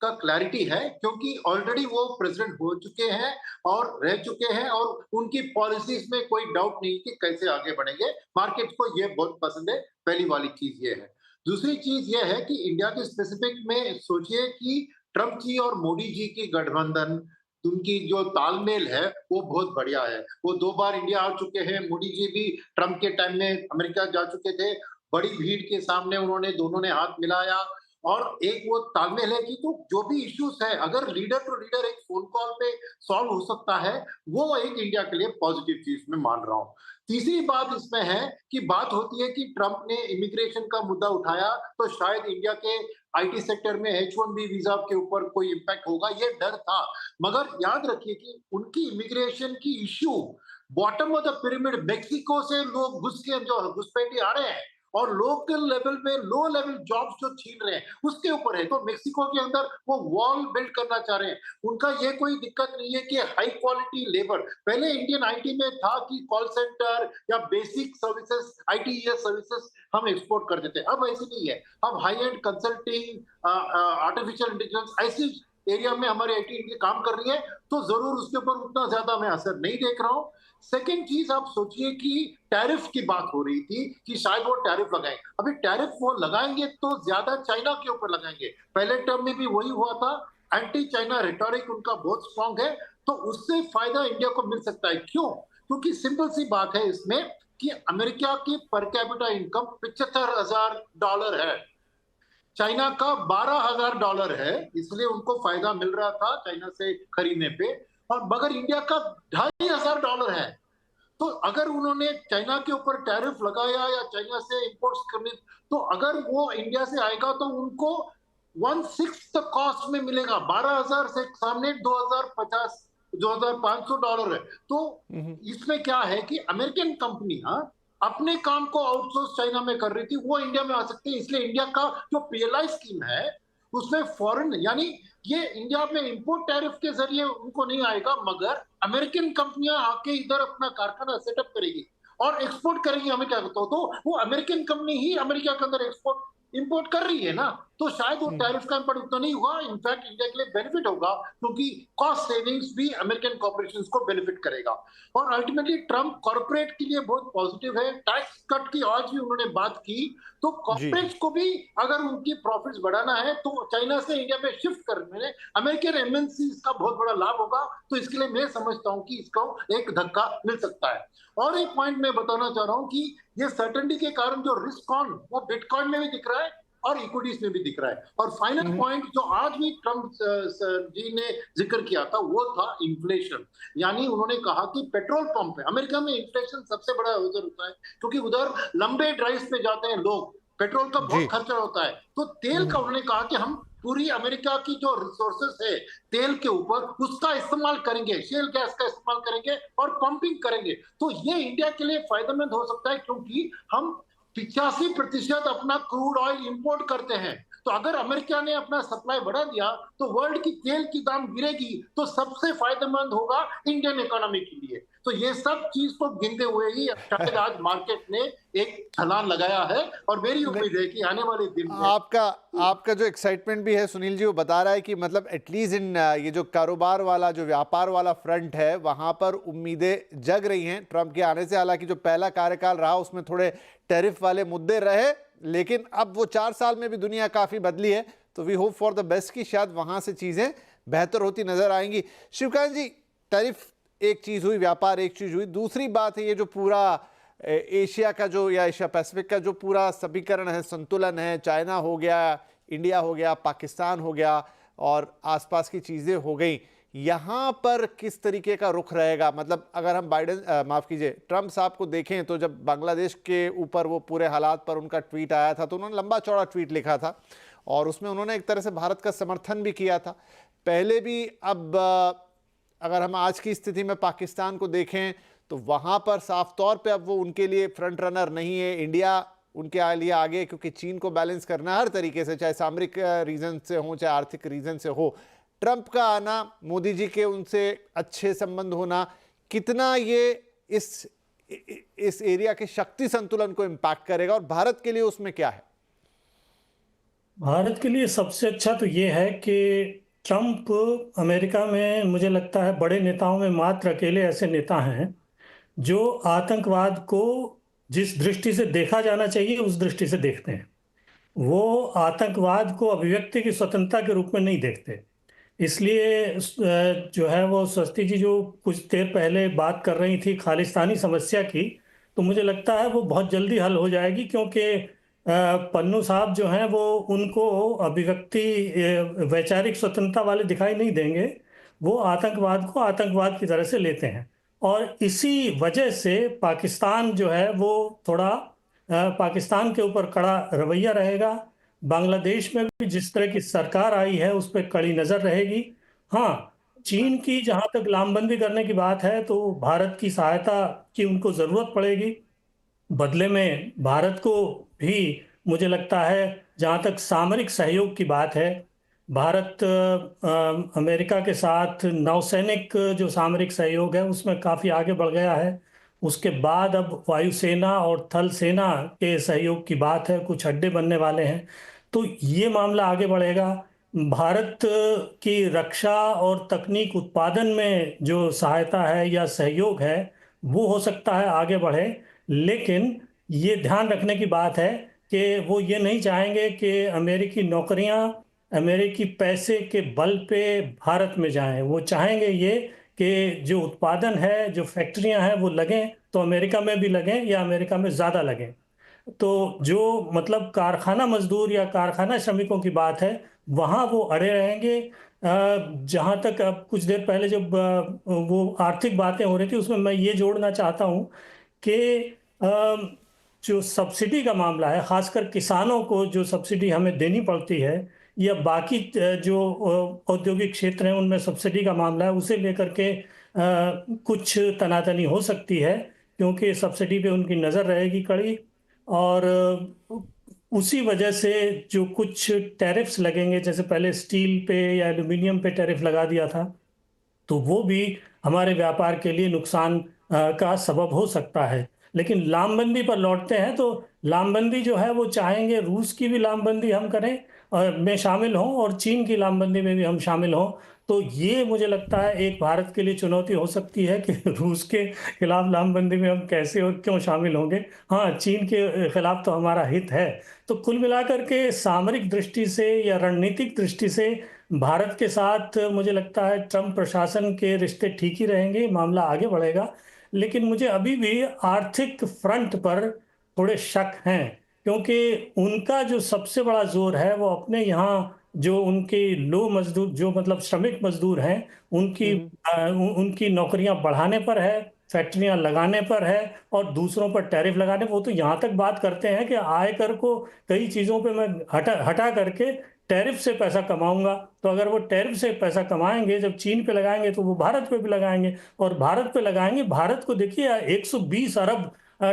का क्लैरिटी है, क्योंकि ऑलरेडी वो प्रेसिडेंट हो चुके हैं और रह चुके हैं, और उनकी पॉलिसीज में कोई डाउट नहीं कि कैसे आगे बढ़ेंगे। मार्केट को ये बहुत पसंद है, पहली वाली चीज ये है। दूसरी चीज ये है कि इंडिया के स्पेसिफिक में सोचिए कि ट्रम्प जी और मोदी जी की गठबंधन, उनकी जो तालमेल है वो बहुत बढ़िया है। वो 2 बार इंडिया आ चुके हैं, मोदी जी भी ट्रम्प के टाइम में अमेरिका जा चुके थे, बड़ी भीड़ के सामने उन्होंने दोनों ने हाथ मिलाया, और एक वो तालमेल है कि तो जो भी इश्यूज है, अगर लीडर टू लीडर एक फोन कॉल पे सॉल्व हो सकता है, वो एक इंडिया के लिए पॉजिटिव चीज में मान रहा हूँ। तीसरी बात इसमें है कि बात होती है कि ट्रम्प ने इमिग्रेशन का मुद्दा उठाया, तो शायद इंडिया के आईटी सेक्टर में H1B वीजा के ऊपर कोई इम्पैक्ट होगा, ये डर था। मगर याद रखिए कि उनकी इमिग्रेशन की issue bottom of the pyramid, Mexico से लोग घुसपैठी आ रहे हैं और लोकल लेवल में लो लेवल जॉब्स जो छीन रहे हैं उसके ऊपर है। तो मेक्सिको के अंदर वो वॉल बिल्ड करना चाह रहे हैं। उनका ये कोई दिक्कत नहीं है कि हाई क्वालिटी लेबर, पहले इंडियन आईटी में था कि कॉल सेंटर या बेसिक सर्विसेज, आईटीएस सर्विसेज हम एक्सपोर्ट करते थे, अब ऐसे नहीं है। अब high and consulting, artificial intelligence, ऐसी एरिया में हमारी आईटी काम कर रही है, तो जरूर उसके ऊपर उतना ज्यादा मैं असर नहीं देख रहा हूँ। सेकेंड चीज, आप सोचिए कि टैरिफ की बात हो रही थी कि शायद वो टैरिफ लगाएं। अभी टैरिफ वो लगाएंगे तो ज्यादा चाइना के ऊपर लगाएंगे। पहले टर्म में भी वही हुआ था, एंटी चाइना रिटोरिक उनका बहुत स्ट्रांग है, तो उससे फायदा इंडिया को मिल सकता है। क्यों? क्योंकि सिंपल सी बात है इसमें कि अमेरिका की पर कैपिटा इनकम $75,000 है, चाइना का $12,000 है, इसलिए उनको फायदा मिल रहा था चाइना से खरीदने पे, और मगर इंडिया का $2,500 है। तो अगर उन्होंने चाइना के ऊपर टैरिफ लगाया या चाइना से इंपोर्ट्स करने, तो अगर वो इंडिया से आएगा तो उनको 1/6 कॉस्ट में मिलेगा। 12,000 से सामने $2,500 है। तो इसमें क्या है कि अमेरिकन कंपनियां अपने काम को आउटसोर्स चाइना में कर रही थी, वो इंडिया में आ सकती है। इसलिए इंडिया का जो पीएलआई स्कीम है उसमें फॉरेन, यानी ये इंडिया में इंपोर्ट टैरिफ के जरिए उनको नहीं आएगा, मगर अमेरिकन कंपनियां आके इधर अपना कारखाना सेटअप करेगी और एक्सपोर्ट करेगी। हमें क्या कहता हो, तो वो अमेरिकन कंपनी ही अमेरिका के अंदर एक्सपोर्ट इंपोर्ट कर रही है ना, तो शायद वो टैरिफ का इम्पैक्ट उतना नहीं हुआ। इनफैक्ट इंडिया के लिए बेनिफिट होगा, क्योंकि कॉस्ट सेविंग्स भी अमेरिकन कॉर्पोरेशंस को बेनिफिट करेगा। और अल्टीमेटली ट्रम्प कॉर्पोरेट के लिए बहुत पॉजिटिव है। टैक्स कट की आज भी उन्होंने बात की, तो कॉर्पोरेट्स को भी अगर उनकी प्रॉफिट्स बढ़ाना है तो चाइना से इंडिया में शिफ्ट करने में अमेरिकन एमएनसीज का बहुत बड़ा लाभ होगा। तो इसके लिए मैं समझता हूं कि इसको एक धक्का मिल सकता है। और एक पॉइंट मैं बताना चाह रहा हूं कि ये सर्टेनिटी के कारण जो रिस्क ऑन, वो बिटकॉइन में भी दिख रहा है और इक्विटीज में भी दिख रहा है। और फाइनल पॉइंट जो आज भी ट्रम्प जी ने जिक्र किया था, वो था इन्फ्लेशन। यानी उन्होंने कहा कि पेट्रोल पंप है, अमेरिका में इन्फ्लेशन सबसे बड़ा उधर होता है, क्योंकि उधर लंबे ड्राइव पे जाते हैं लोग, पेट्रोल का बहुत खर्चा होता है। तो तेल का उन्होंने कहा कि हम पूरी अमेरिका की जो रिसोर्सेस है तेल के ऊपर, उसका इस्तेमाल करेंगे, शेल गैस का इस्तेमाल करेंगे और पंपिंग करेंगे। तो ये इंडिया के लिए फायदेमंद हो सकता है, क्योंकि हम 85% अपना क्रूड ऑयल इंपोर्ट करते हैं। तो अगर अमेरिका ने अपना सप्लाई बढ़ा दिया तो वर्ल्ड की तेल की दाम गिरेगी, तो सबसे फायदेमंद होगा इंडियन इकोनॉमी के लिए। तो ये सब चीज को गिनते हुए ही शायद आज मार्केट ने एक छलांग लगाया है, और मेरी उम्मीद है कि आने वाले दिन में आपका जो एक्साइटमेंट भी है सुनील जी, वो बता रहा है कि मतलब एटलीस्ट इन ये जो कारोबार वाला, जो व्यापार वाला फ्रंट है, वहां पर उम्मीदें जग रही हैं ट्रंप के आने से। हालांकि जो पहला कार्यकाल रहा उसमें थोड़े टैरिफ वाले मुद्दे रहे, लेकिन अब वो 4 साल में भी दुनिया काफी बदली है, तो we hope for the best कि शायद वहां से चीजें बेहतर होती नजर आएंगी। शिवकांत जी, टैरिफ एक चीज़ हुई, व्यापार एक चीज़ हुई। दूसरी बात है ये जो पूरा एशिया का जो या एशिया पैसिफिक का जो पूरा समीकरण है, संतुलन है, चाइना हो गया, इंडिया हो गया, पाकिस्तान हो गया और आसपास की चीज़ें हो गई, यहाँ पर किस तरीके का रुख रहेगा? मतलब अगर हम माफ़ कीजिए, ट्रंप साहब को देखें तो जब बांग्लादेश के ऊपर वो पूरे हालात पर उनका ट्वीट आया था तो उन्होंने लंबा चौड़ा ट्वीट लिखा था और उसमें उन्होंने एक तरह से भारत का समर्थन भी किया था पहले भी। अब अगर हम आज की स्थिति में पाकिस्तान को देखें तो वहाँ पर साफ तौर पे अब वो उनके लिए फ्रंट रनर नहीं है। इंडिया उनके लिए आगे, क्योंकि चीन को बैलेंस करना हर तरीके से, चाहे सामरिक रीजन से हो चाहे आर्थिक रीजन से हो। ट्रंप का आना, मोदी जी के उनसे अच्छे संबंध होना, कितना ये इस एरिया के शक्ति संतुलन को इम्पैक्ट करेगा और भारत के लिए उसमें क्या है? भारत के लिए सबसे अच्छा तो ये है कि ट्रंप अमेरिका में मुझे लगता है बड़े नेताओं में मात्र अकेले ऐसे नेता हैं जो आतंकवाद को जिस दृष्टि से देखा जाना चाहिए उस दृष्टि से देखते हैं। वो आतंकवाद को अभिव्यक्ति की स्वतंत्रता के रूप में नहीं देखते। इसलिए जो है वो स्वस्ति जी जो कुछ देर पहले बात कर रही थी खालिस्तानी समस्या की, तो मुझे लगता है वो बहुत जल्दी हल हो जाएगी, क्योंकि पन्नू साहब जो हैं वो उनको अभिव्यक्ति वैचारिक स्वतंत्रता वाले दिखाई नहीं देंगे। वो आतंकवाद को आतंकवाद की तरह से लेते हैं और इसी वजह से पाकिस्तान जो है वो थोड़ा पाकिस्तान के ऊपर कड़ा रवैया रहेगा। बांग्लादेश में भी जिस तरह की सरकार आई है उस पर कड़ी नज़र रहेगी। हाँ, चीन की जहाँ तक लामबंदी करने की बात है तो भारत की सहायता की उनको ज़रूरत पड़ेगी। बदले में भारत को भी मुझे लगता है, जहाँ तक सामरिक सहयोग की बात है, भारत अमेरिका के साथ नौसैनिक जो सामरिक सहयोग है उसमें काफ़ी आगे बढ़ गया है। उसके बाद अब वायुसेना और थल सेना के सहयोग की बात है, कुछ अड्डे बनने वाले हैं, तो ये मामला आगे बढ़ेगा। भारत की रक्षा और तकनीक उत्पादन में जो सहायता है या सहयोग है वो हो सकता है आगे बढ़े, लेकिन ये ध्यान रखने की बात है कि वो ये नहीं चाहेंगे कि अमेरिकी नौकरियां अमेरिकी पैसे के बल पे भारत में जाएं। वो चाहेंगे ये कि जो उत्पादन है, जो फैक्ट्रियां हैं वो लगें तो अमेरिका में भी लगें या अमेरिका में ज़्यादा लगें। तो जो मतलब कारखाना मजदूर या कारखाना श्रमिकों की बात है वहाँ वो अड़े रहेंगे। जहाँ तक अब कुछ देर पहले जब वो आर्थिक बातें हो रही थी उसमें मैं ये जोड़ना चाहता हूँ कि जो सब्सिडी का मामला है, खासकर किसानों को जो सब्सिडी हमें देनी पड़ती है या बाकी जो औद्योगिक क्षेत्र हैं उनमें सब्सिडी का मामला है, उसे लेकर के कुछ तनातनी हो सकती है, क्योंकि सब्सिडी पे उनकी नज़र रहेगी कड़ी। और उसी वजह से जो कुछ टैरिफ्स लगेंगे, जैसे पहले स्टील पे या एल्यूमिनियम पे टैरिफ लगा दिया था, तो वो भी हमारे व्यापार के लिए नुकसान का सबब हो सकता है। लेकिन लामबंदी पर लौटते हैं तो लामबंदी जो है वो चाहेंगे रूस की भी लामबंदी हम करें और में शामिल हों और चीन की लामबंदी में भी हम शामिल हों। तो ये मुझे लगता है एक भारत के लिए चुनौती हो सकती है कि रूस के खिलाफ लामबंदी में हम कैसे और क्यों शामिल होंगे। हाँ, चीन के खिलाफ तो हमारा हित है। तो कुल मिलाकर के सामरिक दृष्टि से या रणनीतिक दृष्टि से भारत के साथ मुझे लगता है ट्रंप प्रशासन के रिश्ते ठीक ही रहेंगे, मामला आगे बढ़ेगा। लेकिन मुझे अभी भी आर्थिक फ्रंट पर थोड़े शक हैं, क्योंकि उनका जो सबसे बड़ा जोर है वो अपने यहाँ जो उनके लो मजदूर, जो मतलब श्रमिक मजदूर हैं, उनकी नौकरियां बढ़ाने पर है, फैक्ट्रियां लगाने पर है और दूसरों पर टैरिफ लगाने। वो तो यहाँ तक बात करते हैं कि आयकर को कई चीज़ों पे मैं हटा करके टैरिफ से पैसा कमाऊंगा। तो अगर वो टैरिफ से पैसा कमाएंगे, जब चीन पे लगाएंगे तो वो भारत पे भी लगाएंगे और भारत पे लगाएंगे। भारत को देखिए 120 अरब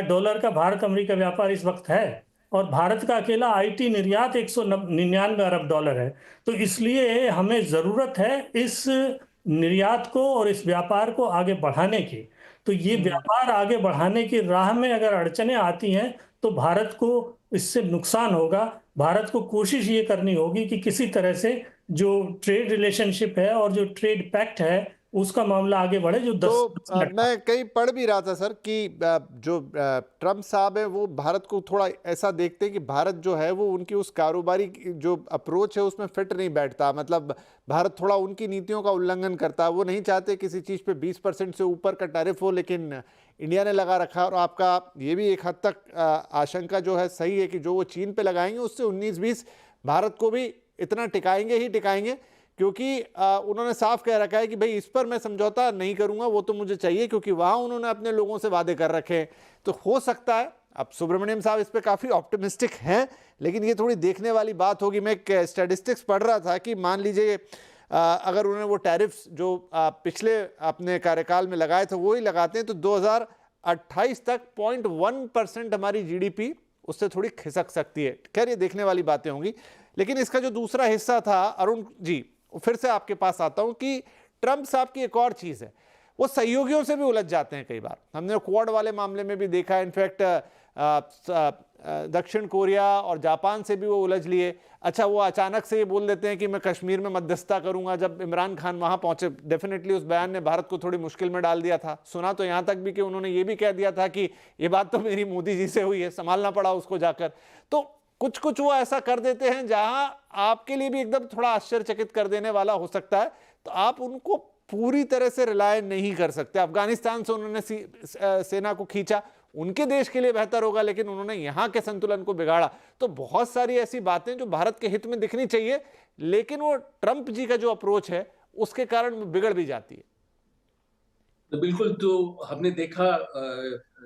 डॉलर का भारत अमेरिका व्यापार इस वक्त है और भारत का अकेला आईटी निर्यात 199 अरब डॉलर है। तो इसलिए हमें ज़रूरत है इस निर्यात को और इस व्यापार को आगे बढ़ाने की। तो ये व्यापार आगे बढ़ाने की राह में अगर अड़चनें आती हैं तो भारत को इससे नुकसान होगा। भारत को कोशिश ये करनी होगी कि किसी तरह से जो ट्रेड रिलेशनशिप है और जो ट्रेड पैक्ट है उसका मामला आगे बढ़े जो 10 तो मैं कहीं पढ़ भी रहा था सर कि जो ट्रम्प साहब है वो भारत को थोड़ा ऐसा देखते हैं कि भारत जो है वो उनकी उस कारोबारी जो अप्रोच है उसमें फिट नहीं बैठता, मतलब भारत थोड़ा उनकी नीतियों का उल्लंघन करता है। वो नहीं चाहते किसी चीज़ पे 20% से ऊपर का टैरिफ हो, लेकिन इंडिया ने लगा रखा। और आपका ये भी एक हद तक आशंका जो है सही है कि जो वो चीन पे लगाएंगे उससे 19-20 भारत को भी इतना टिकाएंगे ही टिकाएंगे, क्योंकि उन्होंने साफ कह रखा है कि भाई इस पर मैं समझौता नहीं करूंगा, वो तो मुझे चाहिए, क्योंकि वहां उन्होंने अपने लोगों से वादे कर रखे हैं। तो हो सकता है, अब सुब्रमण्यम साहब इस पर काफ़ी ऑप्टिमिस्टिक हैं, लेकिन ये थोड़ी देखने वाली बात होगी। मैं एक स्टैटिस्टिक्स पढ़ रहा था कि मान लीजिए अगर उन्होंने वो टैरिफ्स जो पिछले अपने कार्यकाल में लगाए थे वो ही लगाते हैं तो 2028 तक 0.1% हमारी जीडीपी उससे थोड़ी खिसक सकती है। खैर ये देखने वाली बातें होंगी। लेकिन इसका जो दूसरा हिस्सा था, अरुण जी फिर से आपके पास आता हूं कि ट्रंप साहब की एक और चीज़ है, वो सहयोगियों से भी उलझ जाते हैं कई बार। हमने क्वाड वाले मामले में भी देखा, इनफैक्ट दक्षिण कोरिया और जापान से भी वो उलझ लिए। अच्छा, वो अचानक से ये बोल देते हैं कि मैं कश्मीर में मध्यस्थता करूंगा जब इमरान खान वहां पहुंचे। डेफिनेटली उस बयान ने भारत को थोड़ी मुश्किल में डाल दिया था। सुना तो यहां तक भी कि उन्होंने ये भी कह दिया था कि ये बात तो मेरी मोदी जी से हुई है, संभालना पड़ा उसको जाकर। तो कुछ कुछ वो ऐसा कर देते हैं जहां आपके लिए भी एकदम थोड़ा आश्चर्यचकित कर देने वाला हो सकता है। तो आप उनको पूरी तरह से रिलाय नहीं कर सकते। अफगानिस्तान से उन्होंने सेना को खींचा, उनके देश के लिए बेहतर होगा, लेकिन उन्होंने यहां के संतुलन को बिगाड़ा। तो बहुत सारी ऐसी बातें जो भारत के हित में दिखनी चाहिए, लेकिन वो ट्रंप जी का जो अप्रोच है उसके कारण बिगड़ भी जाती है। तो बिल्कुल, तो हमने देखा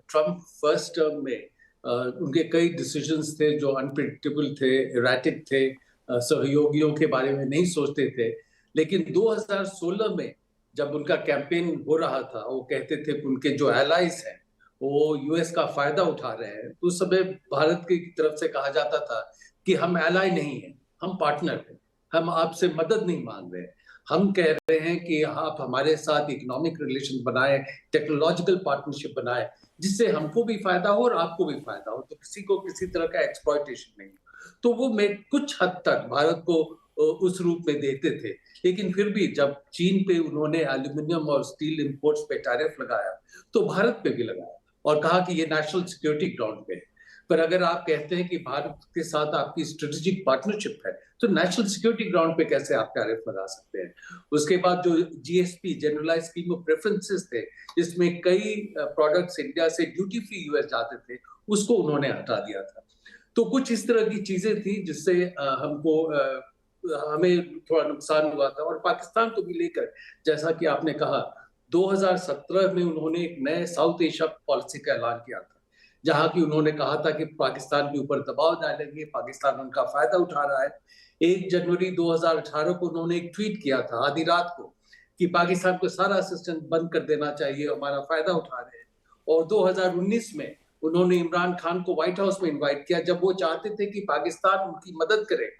ट्रंप फर्स्ट टर्म में उनके कई डिसीजंस थे जो अनप्रेडिक्टेबल थे, इरेटिक थे, सहयोगियों के बारे में नहीं सोचते थे। लेकिन 2016 में जब उनका कैंपेन हो रहा था, वो कहते थे कि उनके जो एलाइज हैं वो यूएस का फायदा उठा रहे हैं। तो उस समय भारत की तरफ से कहा जाता था कि हम एलाई नहीं हैं, हम पार्टनर हैं, हम आपसे मदद नहीं मांग रहे, हम कह रहे हैं कि आप हमारे साथ इकोनॉमिक रिलेशन बनाए, टेक्नोलॉजिकल पार्टनरशिप बनाए, जिससे हमको भी फायदा हो और आपको भी फायदा हो, तो किसी को किसी तरह का एक्सप्लॉयटेशन नहीं। तो वो मैं कुछ हद तक भारत को उस रूप में देते थे। लेकिन फिर भी जब चीन पे उन्होंने एल्यूमिनियम और स्टील इंपोर्ट्स पे टैरिफ लगाया तो भारत पे भी लगाया और कहा कि ये नेशनल सिक्योरिटी ग्राउंड पे है। पर अगर आप कहते हैं कि भारत के साथ आपकी स्ट्रेटेजिक पार्टनरशिप है तो नेशनल सिक्योरिटी ग्राउंड पे कैसे आप टैरिफ लगा सकते हैं। उसके बाद जो GSP generalise scheme of preferences थे, जिसमें कई प्रोडक्ट्स इंडिया से ड्यूटी फ्री यूएस जाते थे, उसको उन्होंने हटा दिया था। तो कुछ इस तरह की चीजें थी जिससे हमें थोड़ा नुकसान हुआ था। और पाकिस्तान को भी लेकर, जैसा कि आपने कहा, 2017 में उन्होंने एक नए साउथ एशिया पॉलिसी का ऐलान किया था, जहां की उन्होंने कहा था कि पाकिस्तान के ऊपर दबाव डालेंगे, पाकिस्तान उनका फायदा उठा रहा है। 1 जनवरी 2018 को उन्होंने एक ट्वीट किया था आधी रात को कि पाकिस्तान को सारा असिस्टेंस बंद कर देना चाहिए, हमारा फायदा उठा रहे हैं। और 2019 में उन्होंने इमरान खान को व्हाइट हाउस में इनवाइट किया जब वो चाहते थे कि पाकिस्तान उनकी मदद करे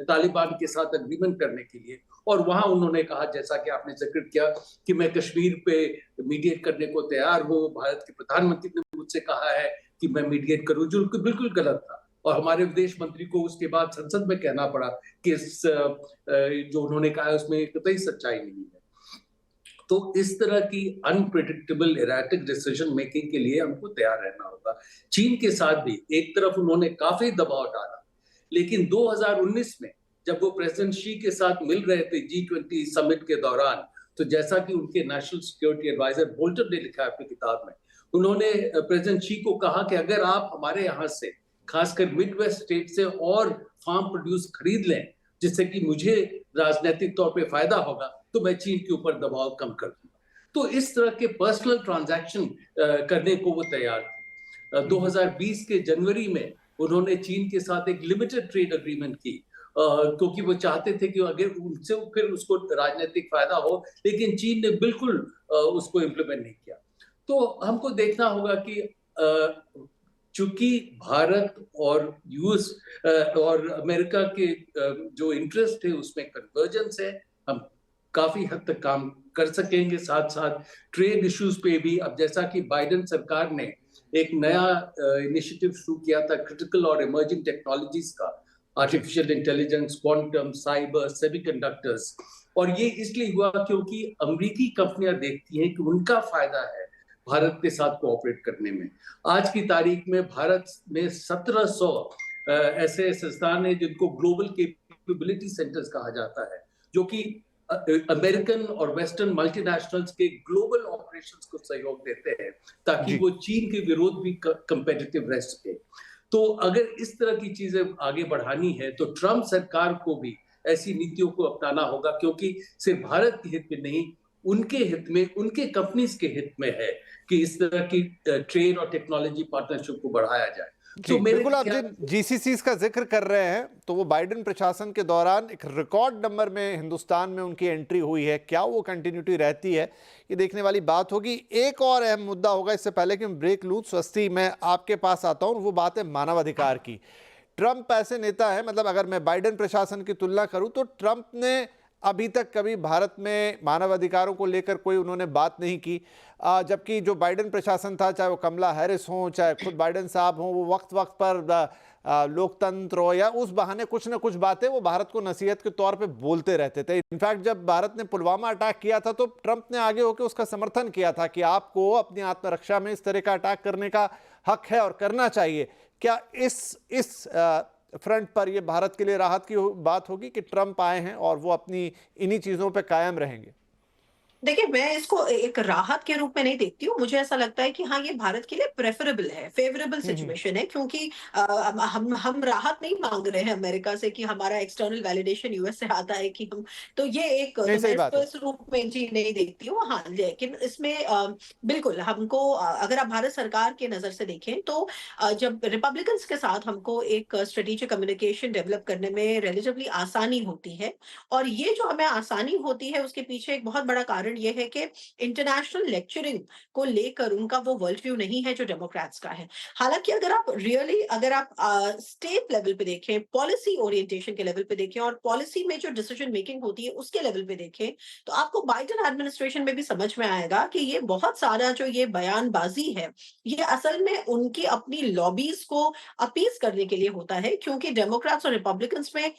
तालिबान के साथ एग्रीमेंट करने के लिए। और वहां उन्होंने कहा, जैसा कि आपने जिक्र किया, कि मैं कश्मीर पे मीडिएट करने को तैयार हूँ। भारत के प्रधानमंत्री ने मुझसे कहा है कि मैं मीडिएट करूं, जो बिल्कुल गलत था। और हमारे विदेश मंत्री को उसके बाद संसद में कहना पड़ा कि जो उन्होंने कहा है उसमें कतई सच्चाई नहीं है। तो इस तरह की अनप्रेडिक्टेबल इरेटिक डिसीजन मेकिंग के लिए हमको तैयार रहना होगा। चीन के साथ भी एक तरफ उन्होंने काफी दबाव डाला, लेकिन 2019 में जब वो प्रेसिडेंट शी के साथ मिल रहे थे G20 समिट के दौरान, तो जैसा कि उनके नेशनल सिक्योरिटी एडवाइजर बोल्टन ने लिखा है अपनी किताब में, उन्होंने प्रेसिडेंट शी को कहा कि अगर आप हमारे यहाँ से, खासकर मिड वेस्ट स्टेट से, और फार्म प्रोड्यूस खरीद लें जिससे कि मुझे राजनीतिक तौर पे फायदा होगा, तो मैं चीन के ऊपर दबाव कम कर दूंगा। तो इस तरह के पर्सनल ट्रांजैक्शन करने को वो तैयार थे। 2020 के जनवरी में उन्होंने चीन के साथ एक लिमिटेड ट्रेड एग्रीमेंट की, क्योंकि वो चाहते थे कि अगर उनसे फिर उसको राजनीतिक फायदा हो, लेकिन चीन ने बिल्कुल उसको इम्प्लीमेंट नहीं किया। तो हमको देखना होगा कि चूंकि भारत और यूएस और अमेरिका के जो इंटरेस्ट है उसमें कन्वर्जेंस है, हम काफी हद तक काम कर सकेंगे। साथ साथ ट्रेड इश्यूज पे भी, अब जैसा कि बाइडेन सरकार ने एक नया इनिशिएटिव शुरू किया था क्रिटिकल और इमर्जिंग टेक्नोलॉजीज का, artificial intelligence, quantum, cyber, semiconductors, और ये इसलिए हुआ क्योंकि अमेरिकी कंपनियां देखती हैं कि उनका फायदा है भारत के साथ कोऑपरेट करने में। आज की तारीख में भारत में 1700 ऐसे संस्थान हैं जिनको ग्लोबल कैपेबिलिटी सेंटर्स कहा जाता है, जो कि अमेरिकन और वेस्टर्न मल्टीनेशनल्स के ग्लोबल ऑपरेशंस को सहयोग देते हैं ताकि वो चीन के विरोध भी कंपेटिटिव रह सके। तो अगर इस तरह की चीजें आगे बढ़ानी है तो ट्रंप सरकार को भी ऐसी नीतियों को अपनाना होगा, क्योंकि सिर्फ भारत के हित में नहीं, उनके हित में, उनके कंपनीज के हित में है कि इस तरह की ट्रेड और टेक्नोलॉजी पार्टनरशिप को बढ़ाया जाए। जी, बिल्कुल। आप जिन जीसीसीज का जिक्र कर रहे हैं तो वो बाइडेन प्रशासन के दौरान एक रिकॉर्ड नंबर में हिंदुस्तान में उनकी एंट्री हुई है। क्या वो कंटिन्यूटी रहती है, ये देखने वाली बात होगी। एक और अहम मुद्दा होगा, इससे पहले कि मैं ब्रेक लूँ, स्वस्ति मैं आपके पास आता हूँ, वो बात है मानवाधिकार की। ट्रंप ऐसे नेता है, मतलब अगर मैं बाइडेन प्रशासन की तुलना करूं तो ट्रंप ने अभी तक कभी भारत में मानवाधिकारों को लेकर कोई उन्होंने बात नहीं की, जबकि जो बाइडेन प्रशासन था, चाहे वो कमला हैरिस हो, चाहे खुद बाइडेन साहब हो, वो वक्त वक्त पर लोकतंत्र हो या उस बहाने कुछ ना कुछ बातें वो भारत को नसीहत के तौर पे बोलते रहते थे। इनफैक्ट जब भारत ने पुलवामा अटैक किया था तो ट्रंप ने आगे होकर उसका समर्थन किया था कि आपको अपनी आत्मरक्षा में इस तरह का अटैक करने का हक है और करना चाहिए। क्या इस फ्रंट पर यह भारत के लिए राहत की बात होगी कि ट्रंप आए हैं और वो अपनी इन्हीं चीजों पे कायम रहेंगे? देखिए, मैं इसको एक राहत के रूप में नहीं देखती हूँ। मुझे ऐसा लगता है कि हाँ, ये भारत के लिए प्रेफरेबल है, फेवरेबल सिचुएशन है, क्योंकि हम राहत नहीं मांग रहे हैं अमेरिका से कि हमारा एक्सटर्नल वैलिडेशन यूएस से आता है कि हम, तो ये एक, नहीं, तो सही मैं बात इसको है। इस रूप में जी नहीं देखती हूँ। हाँ, लेकिन इसमें बिल्कुल हमको, अगर आप भारत सरकार के नजर से देखें तो जब रिपब्लिकन्स के साथ हमको एक स्ट्रेटेजिक कम्युनिकेशन डेवलप करने में रिलेटिवली आसानी होती है, और ये जो हमें आसानी होती है उसके पीछे एक बहुत बड़ा कारण ये है कि इंटरनेशनल लेक्चरिंग को लेकर उनका वो वर्ल्ड व्यू नहीं है जो डेमोक्रेट्स का है। हालांकि अगर आप स्टेट लेवल पे देखें, पॉलिसी ओरिएंटेशन के लेवल पे देखें और पॉलिसी में जो डिसीजन मेकिंग होती है उसके लेवल पे देखें, तो आपको बाइडेन एडमिनिस्ट्रेशन में भी समझ में आएगा कि ये बहुत सारा जो ये बयानबाजी है, ये असल में उनकी अपनी लॉबीज को अपीज करने के लिए होता है, क्योंकि डेमोक्रेट्स और रिपब्लिकन्स में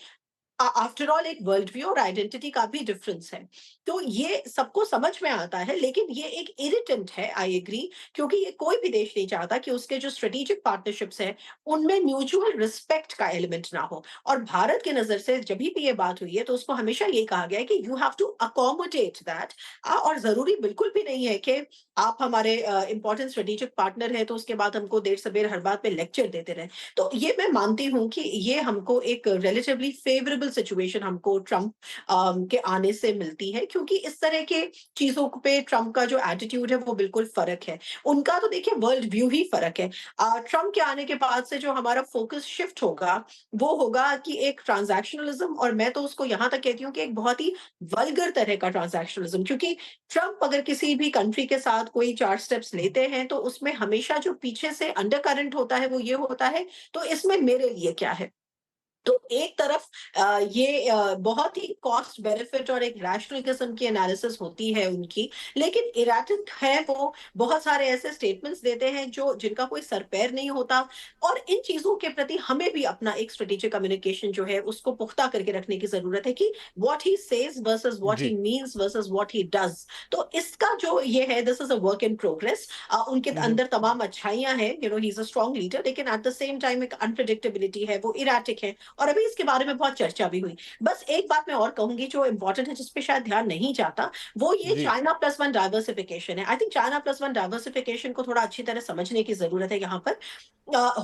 आफ्टर ऑल एक वर्ल्ड व्यू और आइडेंटिटी का भी डिफरेंस है। तो ये सबको समझ में आता है, लेकिन ये एक इरिटेंट है, आई एग्री, क्योंकि ये कोई भी देश नहीं चाहता कि उसके जो स्ट्रेटेजिक पार्टनरशिप्स हैं उनमें म्यूचुअल रिस्पेक्ट का एलिमेंट ना हो। और भारत के नजर से जब भी ये बात हुई है तो उसको हमेशा ये कहा गया है कि you have to accommodate that. और जरूरी बिल्कुल भी नहीं है कि आप हमारे इंपॉर्टेंट स्ट्रेटेजिक पार्टनर है तो उसके बाद हमको देर सबेर हर बात पे लेक्चर देते रहे। तो ये मैं मानती हूँ कि ये हमको एक रिलेटिवली फेवरेबल सिचुएशन हमको ट्रंप के आने से मिलती है, क्योंकि इस तरह के चीजों पे ट्रंप का जो एटीट्यूड है वो बिल्कुल फर्क है। उनका तो देखिए वर्ल्ड व्यू ही फर्क है। ट्रंप के आने के बाद से जो हमारा फोकस शिफ्ट होगा वो होगा कि एक ट्रांजैक्शनलिज्म, और मैं तो उसको यहां तक कहती हूँ कि एक बहुत ही वल्गर तरह का ट्रांजैक्शनलिज्म, क्योंकि ट्रंप अगर किसी भी कंट्री के साथ कोई 4 स्टेप्स लेते हैं तो उसमें हमेशा जो पीछे से अंडरकरंट होता है वो ये होता है, तो इसमें मेरे लिए क्या है। तो एक तरफ ये बहुत ही कॉस्ट बेनिफिट और एक रैशनल किस्म की एनालिसिस होती है उनकी, लेकिन इराटिक है, वो बहुत सारे ऐसे स्टेटमेंट्स देते हैं जो जिनका कोई सर पैर नहीं होता। और इन चीजों के प्रति हमें भी अपना एक स्ट्रेटेजिक कम्युनिकेशन जो है उसको पुख्ता करके रखने की जरूरत है कि what he says versus what he means versus what he does. तो इसका जो ये है, this is a work in progress. उनके अंदर तमाम अच्छाइयां हैं, he is a strong leader, लेकिन एट द सेम टाइम एक अनप्रिडिक्टेबिलिटी है, वो इराटिक है, और अभी इसके बारे में बहुत चर्चा भी हुई। बस एक बात मैं और कहूंगी जो इंपॉर्टेंट है, जिसपे शायद ध्यान नहीं जाता, वो ये चाइना प्लस वन डाइवर्सिफिकेशन है। I think China plus one diversification को थोड़ा अच्छी तरह समझने की जरूरत है। यहाँ पर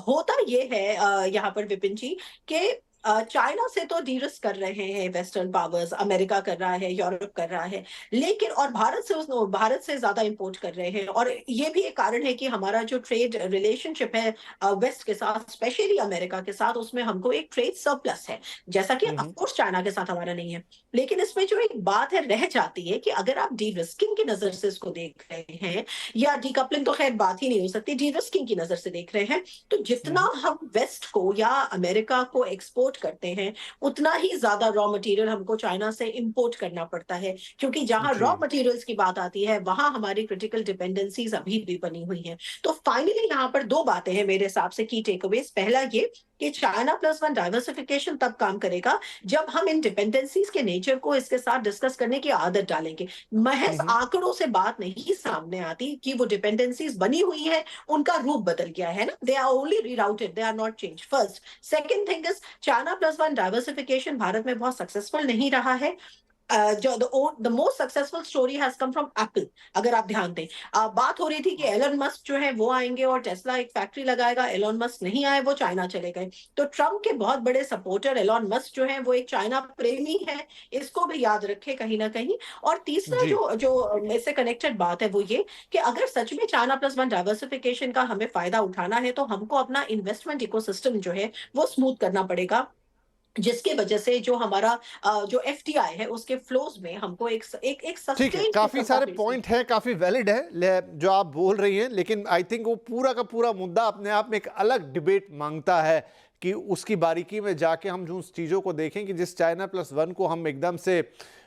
होता ये है, यहाँ पर विपिन जी, के चाइना से तो डीरिस्क कर रहे हैं वेस्टर्न पावर्स, अमेरिका कर रहा है, यूरोप कर रहा है, लेकिन और भारत से ज्यादा इंपोर्ट कर रहे हैं। और ये भी एक कारण है कि हमारा जो ट्रेड रिलेशनशिप है वेस्ट के साथ, स्पेशली अमेरिका के साथ, उसमें हमको एक ट्रेड सरप्लस है, जैसा कि ऑफकोर्स चाइना के साथ हमारा नहीं है। लेकिन इसमें जो एक बात है रह जाती है कि अगर आप डीरिस्किंग की नजर से इसको देख रहे हैं, या डीकपलिंग तो खैर बात ही नहीं हो सकती, डीरिस्किंग की नजर से देख रहे हैं, तो जितना हम वेस्ट को या अमेरिका को एक्सपोर्ट करते हैं उतना ही ज्यादा रॉ मटेरियल हमको चाइना से इंपोर्ट करना पड़ता है, क्योंकि जहां रॉ मटेरियल्स की बात आती है वहां हमारी क्रिटिकल डिपेंडेंसीज अभी भी बनी हुई हैं। तो फाइनली यहाँ पर 2 बातें हैं मेरे हिसाब से की टेकअवेज। पहला ये कि चाइना प्लस वन डाइवर्सिफिकेशन तब काम करेगा जब हम इन डिपेंडेंसीज के नेचर को इसके साथ डिस्कस करने की आदत डालेंगे। महज आंकड़ों से बात नहीं सामने आती कि वो डिपेंडेंसीज बनी हुई है, उनका रूप बदल गया है ना, they are only rerouted, they are not change. First, second thing is China plus one diversification Bharat में बहुत सक्सेसफुल नहीं रहा है। जो the most successful story has come from Apple. अगर आप ध्यान दें, बात हो रही थी कि एलन मस्क जो है वो आएंगे और टेस्ला एक फैक्ट्री लगाएगा, एलन मस्क नहीं आए, वो चाइना चले गए। तो ट्रम्प के बहुत बड़े सपोर्टर एलन मस्क जो है वो एक चाइना प्रेमी है, इसको भी याद रखे कहीं ना कहीं। और तीसरा जी। जो इससे कनेक्टेड बात है वो ये कि अगर सच में चाइना प्लस वन डाइवर्सिफिकेशन का हमें फायदा उठाना है तो हमको अपना इन्वेस्टमेंट इकोसिस्टम जो है वो स्मूथ करना पड़ेगा, जिसके वजह से जो हमारा जो एफटीआई है उसके फ्लोज में हमको एक ठीक है, सस्टेन्ड काफी सारे पॉइंट हैं, काफी वैलिड है जो आप बोल रही हैं, लेकिन आई थिंक वो पूरा का पूरा मुद्दा अपने आप में एक अलग डिबेट मांगता है कि उसकी बारीकी में जाके हम जो उस चीज़ों को देखें कि जिस चाइना प्लस वन को हम एकदम से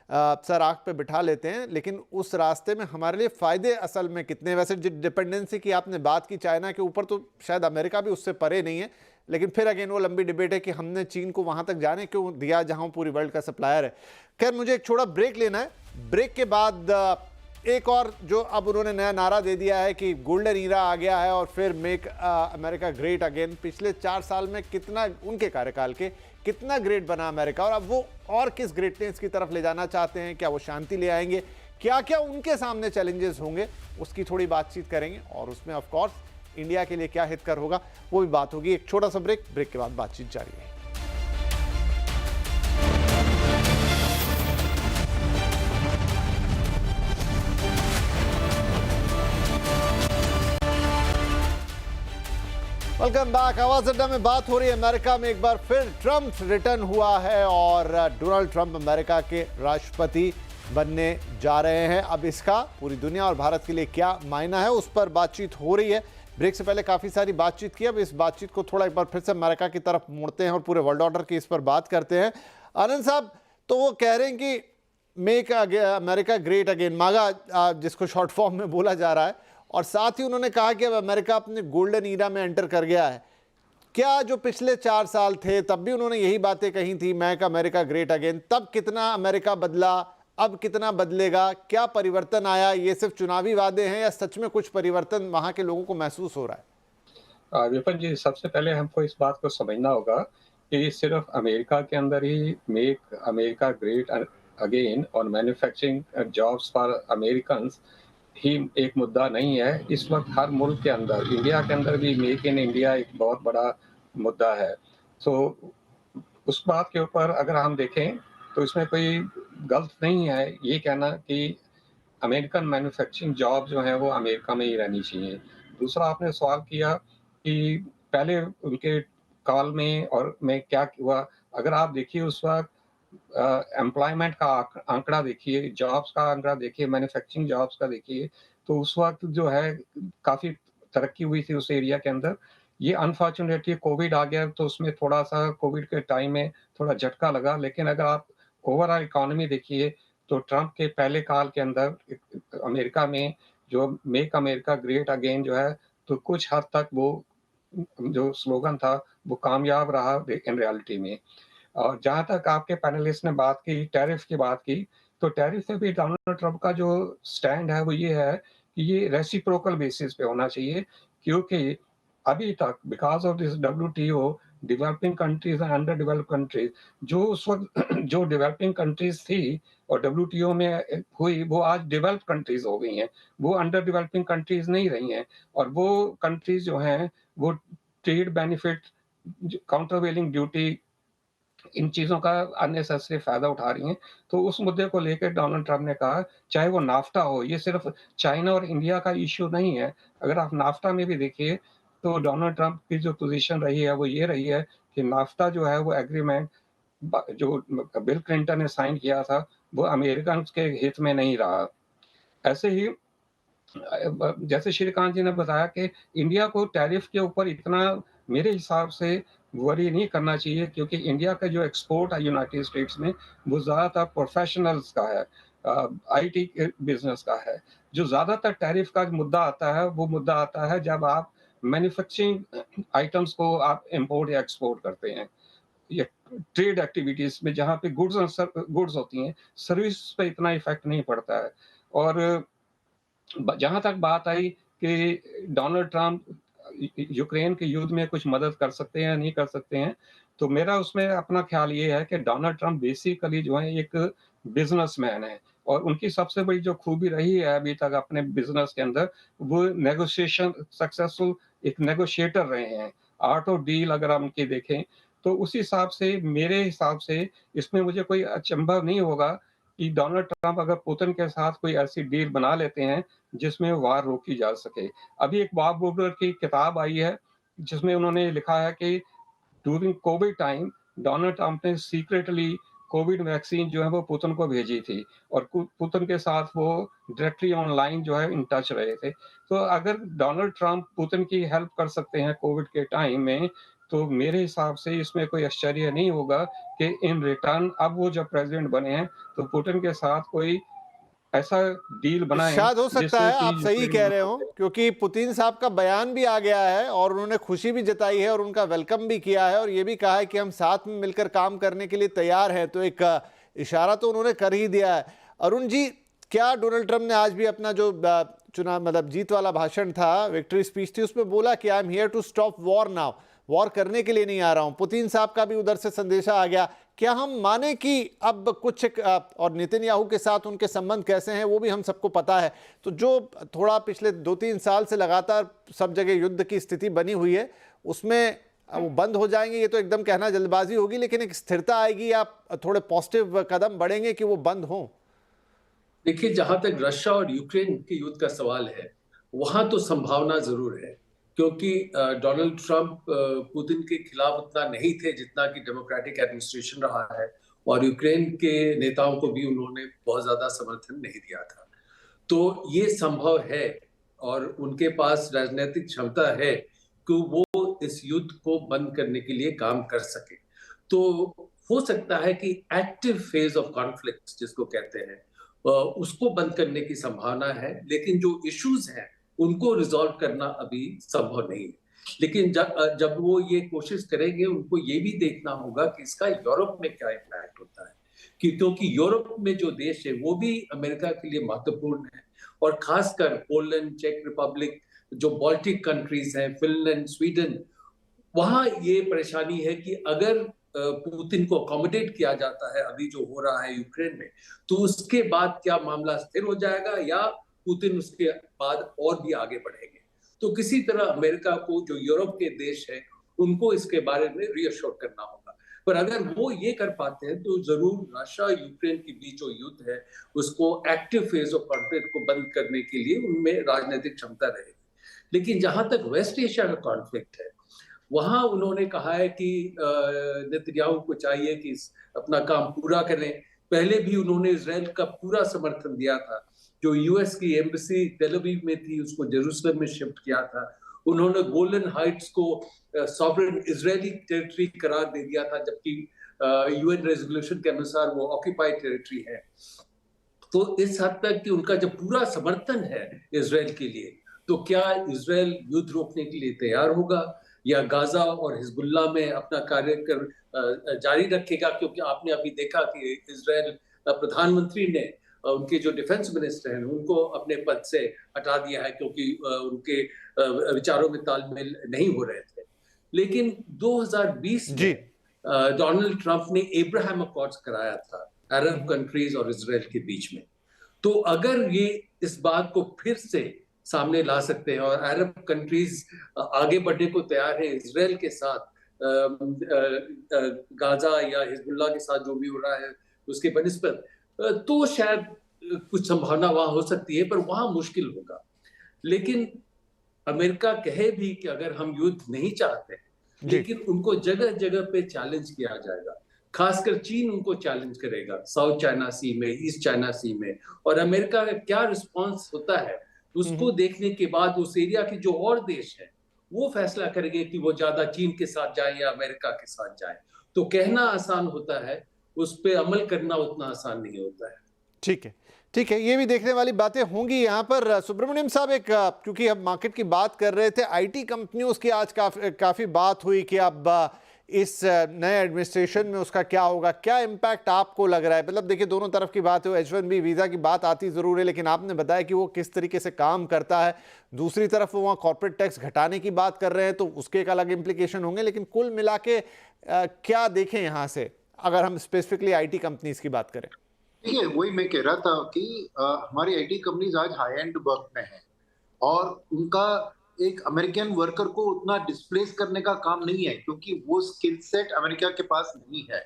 सर आँख पे बिठा लेते हैं, लेकिन उस रास्ते में हमारे लिए फ़ायदे असल में कितने। वैसे जिस डिपेंडेंसी की आपने बात की चाइना के ऊपर, तो शायद अमेरिका भी उससे परे नहीं है, लेकिन फिर अगेन वो लंबी डिबेट है कि हमने चीन को वहाँ तक जाने क्यों दिया जहाँ पूरी वर्ल्ड का सप्लायर है। खैर, मुझे एक छोटा ब्रेक लेना है। ब्रेक के बाद एक और जो अब उन्होंने नया नारा दे दिया है कि गोल्डन ईरा आ गया है और फिर मेक अमेरिका ग्रेट अगेन। पिछले 4 साल में कितना उनके कार्यकाल के कितना ग्रेट बना अमेरिका, और अब वो और किस ग्रेटनेस की तरफ ले जाना चाहते हैं, क्या वो शांति ले आएंगे, क्या क्या उनके सामने चैलेंजेस होंगे, उसकी थोड़ी बातचीत करेंगे। और उसमें ऑफ कोर्स इंडिया के लिए क्या हितकर होगा वो भी बात होगी। एक छोटा सा ब्रेक के बाद बातचीत जारी है। Welcome back. आवाज अड्डा में बात हो रही है। अमेरिका में एक बार फिर ट्रंप रिटर्न हुआ है और डोनाल्ड ट्रंप अमेरिका के राष्ट्रपति बनने जा रहे हैं। अब इसका पूरी दुनिया और भारत के लिए क्या मायना है, उस पर बातचीत हो रही है। ब्रेक से पहले काफ़ी सारी बातचीत की, अब इस बातचीत को थोड़ा एक बार फिर से अमेरिका की तरफ मोड़ते हैं और पूरे वर्ल्ड ऑर्डर की इस पर बात करते हैं। आनंद साहब, तो वो कह रहे हैं कि मेक अमेरिका ग्रेट अगेन, मागा जिसको शॉर्ट फॉर्म में बोला जा रहा है, और साथ ही उन्होंने कहा कि अब अमेरिका अपने गोल्डन ईरा में एंटर कर गया है। क्या जो पिछले 4 साल थे तब भी उन्होंने यही बातें कही थी, मेक अमेरिका ग्रेट अगेन, तब कितना अमेरिका बदला, अब कितना बदलेगा, क्या परिवर्तन आया? ये सिर्फ चुनावी वादे हैं या सच में कुछ परिवर्तन वहां के लोगों को महसूस हो रहा है? विपिन जी, सबसे पहले हमको इस बात को समझना होगा कि सिर्फ अमेरिका के अंदर ही मेक अमेरिका ग्रेट अगेन और मैन्युफैक्चरिंग जॉब्स फॉर अमेरिकन ही एक मुद्दा नहीं है। इस वक्त हर मुल्क के अंदर, इंडिया के अंदर भी मेक इन इंडिया एक बहुत बड़ा मुद्दा है। तो उस बात के ऊपर अगर हम देखें तो इसमें कोई गलत नहीं है ये कहना कि अमेरिकन मैन्युफैक्चरिंग जॉब जो है वो अमेरिका में ही रहनी चाहिए। दूसरा, आपने सवाल किया कि पहले उनके काल में और में क्या हुआ। अगर आप देखिए उस वक्त एम्प्लॉयमेंट का आंकड़ा देखिए, जॉब्स का आंकड़ा देखिए, मैन्युफैक्चरिंग जॉब्स का देखिए, तो उस वक्त जो है काफ़ी तरक्की हुई थी उस एरिया के अंदर। ये अनफॉर्चुनेटली कोविड आ गया तो उसमें थोड़ा-सा कोविड के टाइम में थोड़ा झटका लगा, लेकिन अगर आप ओवरऑल इकोनॉमी देखिए तो ट्रंप के पहले काल के अंदर अमेरिका में जो मेक अमेरिका ग्रेट अगेन जो है, तो कुछ हद तक वो जो स्लोगन था वो कामयाब रहा इन रियलिटी में। और जहाँ तक आपके पैनलिस्ट ने बात की, टैरिफ की बात की, तो टैरिफ पे भी डोनाल्ड ट्रंप का जो स्टैंड है वो ये है कि ये रेसिप्रोकल बेसिस पे होना चाहिए, क्योंकि अभी तक because of this WTO developing countries and under developed countries, जो उस वक्त जो डेवलपिंग कंट्रीज थी और डब्ल्यूटीओ में हुई, वो आज डेवलप्ड कंट्रीज हो गई हैं, वो अंडर डेवलपिंग कंट्रीज नहीं रही हैं। और वो कंट्रीज जो हैं वो ट्रेड बेनिफिट, काउंटरवेलिंग ड्यूटी, इन चीज़ों का अननेसेसरी फ़ायदा उठा रही हैं। तो उस मुद्दे को लेकर डोनाल्ड ट्रंप ने कहा, चाहे वो नाफ्टा हो, ये सिर्फ चाइना और इंडिया का इश्यू नहीं है। अगर आप नाफ्टा में भी देखिए तो डोनाल्ड ट्रंप की जो पोज़ीशन रही है वो ये रही है कि नाफ्टा जो है वो एग्रीमेंट जो बिल क्लिंटन ने साइन किया था वो अमेरिकन के हित में नहीं रहा। ऐसे ही जैसे श्रीकांत जी ने बताया कि इंडिया को टैरिफ के ऊपर इतना मेरे हिसाब से वरी नहीं करना चाहिए, क्योंकि इंडिया का जो एक्सपोर्ट है यूनाइटेड स्टेट्स में वो ज़्यादातर प्रोफेशनल्स का है, आईटी के बिजनेस का है। जो ज़्यादातर टैरिफ का मुद्दा आता है वो मुद्दा आता है जब आप मैन्युफैक्चरिंग आइटम्स को आप इंपोर्ट या एक्सपोर्ट करते हैं, या ट्रेड एक्टिविटीज में जहाँ पे गुड्स होती हैं, सर्विस पे इतना इफेक्ट नहीं पड़ता है। और जहां तक बात आई कि डोनाल्ड ट्रंप यूक्रेन के युद्ध में कुछ मदद कर सकते हैं या नहीं कर सकते हैं, तो मेरा उसमें अपना ख्याल ये है कि डोनाल्ड ट्रंप बेसिकली जो है एक बिजनेसमैन है, और उनकी सबसे बड़ी जो खूबी रही है अभी तक अपने बिजनेस के अंदर, वो नेगोशिएशन, सक्सेसफुल एक नेगोशिएटर रहे हैं। आर्ट ऑफ डील अगर हम उनकी देखें, तो उस हिसाब से, मेरे हिसाब से इसमें मुझे कोई अचंभव नहीं होगा कि डोनाल्ड ट्रंप अगर पुतिन के साथ कोई ऐसी डील बना लेते हैं जिसमें वार रोकी जा सके। अभी एक बॉब वुडवर्ड की किताब आई है जिसमें उन्होंने लिखा है कि during Covid time Donald Trump ने सीक्रेटली कोविड वैक्सीन जो है वो पुतिन को भेजी थी, और पुतिन के साथ वो डायरेक्टली ऑनलाइन जो है इन टच रहे थे। तो अगर डोनाल्ड ट्रंप पुतिन की हेल्प कर सकते हैं कोविड के टाइम में, तो मेरे हिसाब से इसमें कोई आश्चर्य नहीं होगा कि इन रिटर्न अब वो जब प्रेसिडेंट बने हैं तो पुतिन के साथ कोई ऐसा डील बनाएं शायद हो सकता जिससे है, कि आप सही यूक्रेन कह रहे हो, क्योंकि पुतिन साहब का बयान भी आ गया है और उन्होंने खुशी भी जताई है और उनका वेलकम भी किया है और ये भी कहा है कि हम साथ में मिलकर काम करने के लिए तैयार हैं। तो एक इशारा तो उन्होंने कर ही दिया है। अरुण जी, क्या डोनाल्ड ट्रंप ने आज भी अपना जो चुनाव मतलब जीत वाला भाषण था, विक्ट्री स्पीच थी, उसमें बोला कि I am here to stop war now, war करने के लिए नहीं आ रहा हूं। पुतिन साहब का भी उधर से संदेशा आ गया। क्या हम माने कि अब कुछ और नेतन्याहू के साथ उनके संबंध कैसे हैं वो भी हम सबको पता है, तो जो थोड़ा पिछले 2-3 साल से लगातार सब जगह युद्ध की स्थिति बनी हुई है उसमें वो बंद हो जाएंगे, ये तो एकदम कहना जल्दबाजी होगी, लेकिन एक स्थिरता आएगी, आप थोड़े पॉजिटिव कदम बढ़ेंगे कि वो बंद हों? देखिए, जहां तक रशिया और यूक्रेन के युद्ध का सवाल है, वहां तो संभावना जरूर है, क्योंकि डोनाल्ड ट्रंप पुतिन के खिलाफ उतना नहीं थे जितना कि डेमोक्रेटिक एडमिनिस्ट्रेशन रहा है, और यूक्रेन के नेताओं को भी उन्होंने बहुत ज्यादा समर्थन नहीं दिया था। तो ये संभव है और उनके पास राजनीतिक क्षमता है कि वो इस युद्ध को बंद करने के लिए काम कर सके। तो हो सकता है कि एक्टिव फेज ऑफ कॉन्फ्लिक्ट जिसको कहते हैं उसको बंद करने की संभावना है, लेकिन जो इश्यूज हैं उनको रिजॉल्व करना अभी संभव नहीं है। लेकिन जब वो ये कोशिश करेंगे, उनको ये भी देखना होगा कि इसका यूरोप में क्या इम्पैक्ट होता है, क्योंकि यूरोप में जो देश है वो भी अमेरिका के लिए महत्वपूर्ण है, और खासकर पोलैंड, चेक रिपब्लिक, जो बाल्टिक कंट्रीज हैं, फिनलैंड, स्वीडन, वहां ये परेशानी है कि अगर पुतिन को अकोमोडेट किया जाता है अभी जो हो रहा है यूक्रेन में, तो उसके बाद क्या मामला स्थिर हो जाएगा या पुतिन उसके बाद और भी आगे बढ़ेंगे। तो किसी तरह अमेरिका को, जो यूरोप के देश है, उनको इसके बारे में रीअश्योर करना होगा। पर अगर वो ये कर पाते हैं तो जरूर रशिया यूक्रेन के बीच जो युद्ध है उसको एक्टिव फेज ऑफ कॉन्फ्लिक्ट को बंद करने के लिए उनमें राजनीतिक क्षमता रहेगी। लेकिन जहां तक वेस्ट एशिया का कॉन्फ्लिक्ट है, वहां उन्होंने कहा है कि नेतन्याहू को चाहिए कि अपना काम पूरा करें। पहले भी उन्होंने इजराइल का पूरा समर्थन दिया था, जो यूएस की एम्बेसी टेल अवीव में थी उसको जेरूसलम में शिफ्ट किया था। उन्होंने गोलन हाइट्स को सॉवरेन इजरायली टेरिटरी करार दे दिया था, जबकि यूएन रेजोल्यूशन के अनुसार वो ऑक्यूपाइड टेरिटरी है। तो इस हद तक कि उनका जब पूरा समर्थन है इजराइल के लिए, तो क्या इजराइल युद्ध रोकने के लिए तैयार होगा या गाजा और हिजबुल्लाह में अपना कार्य जारी रखेगा? क्योंकि आपने अभी देखा कि इजराइल प्रधानमंत्री ने उनके जो डिफेंस मिनिस्टर हैं उनको अपने पद से हटा दिया है, क्योंकि उनके विचारों में तालमेल नहीं हो रहे थे। लेकिन 2020 में डोनाल्ड ट्रंप ने एब्राहम अकॉर्ड्स कराया था अरब कंट्रीज और इजराइल के बीच में। तो अगर ये इस बात को फिर से सामने ला सकते हैं और अरब कंट्रीज आगे बढ़ने को तैयार है इजराइल के साथ, गाजा या हिजबुल्लाह के साथ जो भी हो रहा है उसके बनिस्बत, तो शायद कुछ संभावना वहां हो सकती है, पर वहां मुश्किल होगा। लेकिन अमेरिका कहे भी कि अगर हम युद्ध नहीं चाहते, लेकिन उनको जगह जगह पे चैलेंज किया जाएगा। खासकर चीन उनको चैलेंज करेगा साउथ चाइना सी में, ईस्ट चाइना सी में, और अमेरिका का क्या रिस्पॉन्स होता है उसको देखने के बाद उस एरिया के जो और देश है वो फैसला करेंगे कि वो ज्यादा चीन के साथ जाए या अमेरिका के साथ जाए। तो कहना आसान होता है, उस पर अमल करना उतना आसान नहीं होता है। ठीक है, ठीक है, ये भी देखने वाली बातें होंगी। यहाँ पर सुब्रमण्यम साहब, एक क्योंकि अब मार्केट की बात कर रहे थे, आईटी कंपनियों की आज काफ़ी बात हुई कि अब इस नए एडमिनिस्ट्रेशन में उसका क्या होगा, क्या इम्पैक्ट आपको लग रहा है? मतलब देखिए, दोनों तरफ की बात है, H1B वीज़ा की बात आती ज़रूर है, लेकिन आपने बताया कि वो किस तरीके से काम करता है। दूसरी तरफ वो वहाँ कॉर्पोरेट टैक्स घटाने की बात कर रहे हैं, तो उसके एक अलग इम्प्लीकेशन होंगे। लेकिन कुल मिला के क्या देखें यहाँ से, अगर हम स्पेसिफिकली आईटी कंपनीज की बात करें? देखिए, वही मैं कह रहा था कि हमारी आईटी कंपनीज आज हाई एंड वर्क में है और उनका एक अमेरिकन वर्कर को उतना डिस्प्लेस करने का काम नहीं है, क्योंकि वो स्किल सेट अमेरिका के पास नहीं है।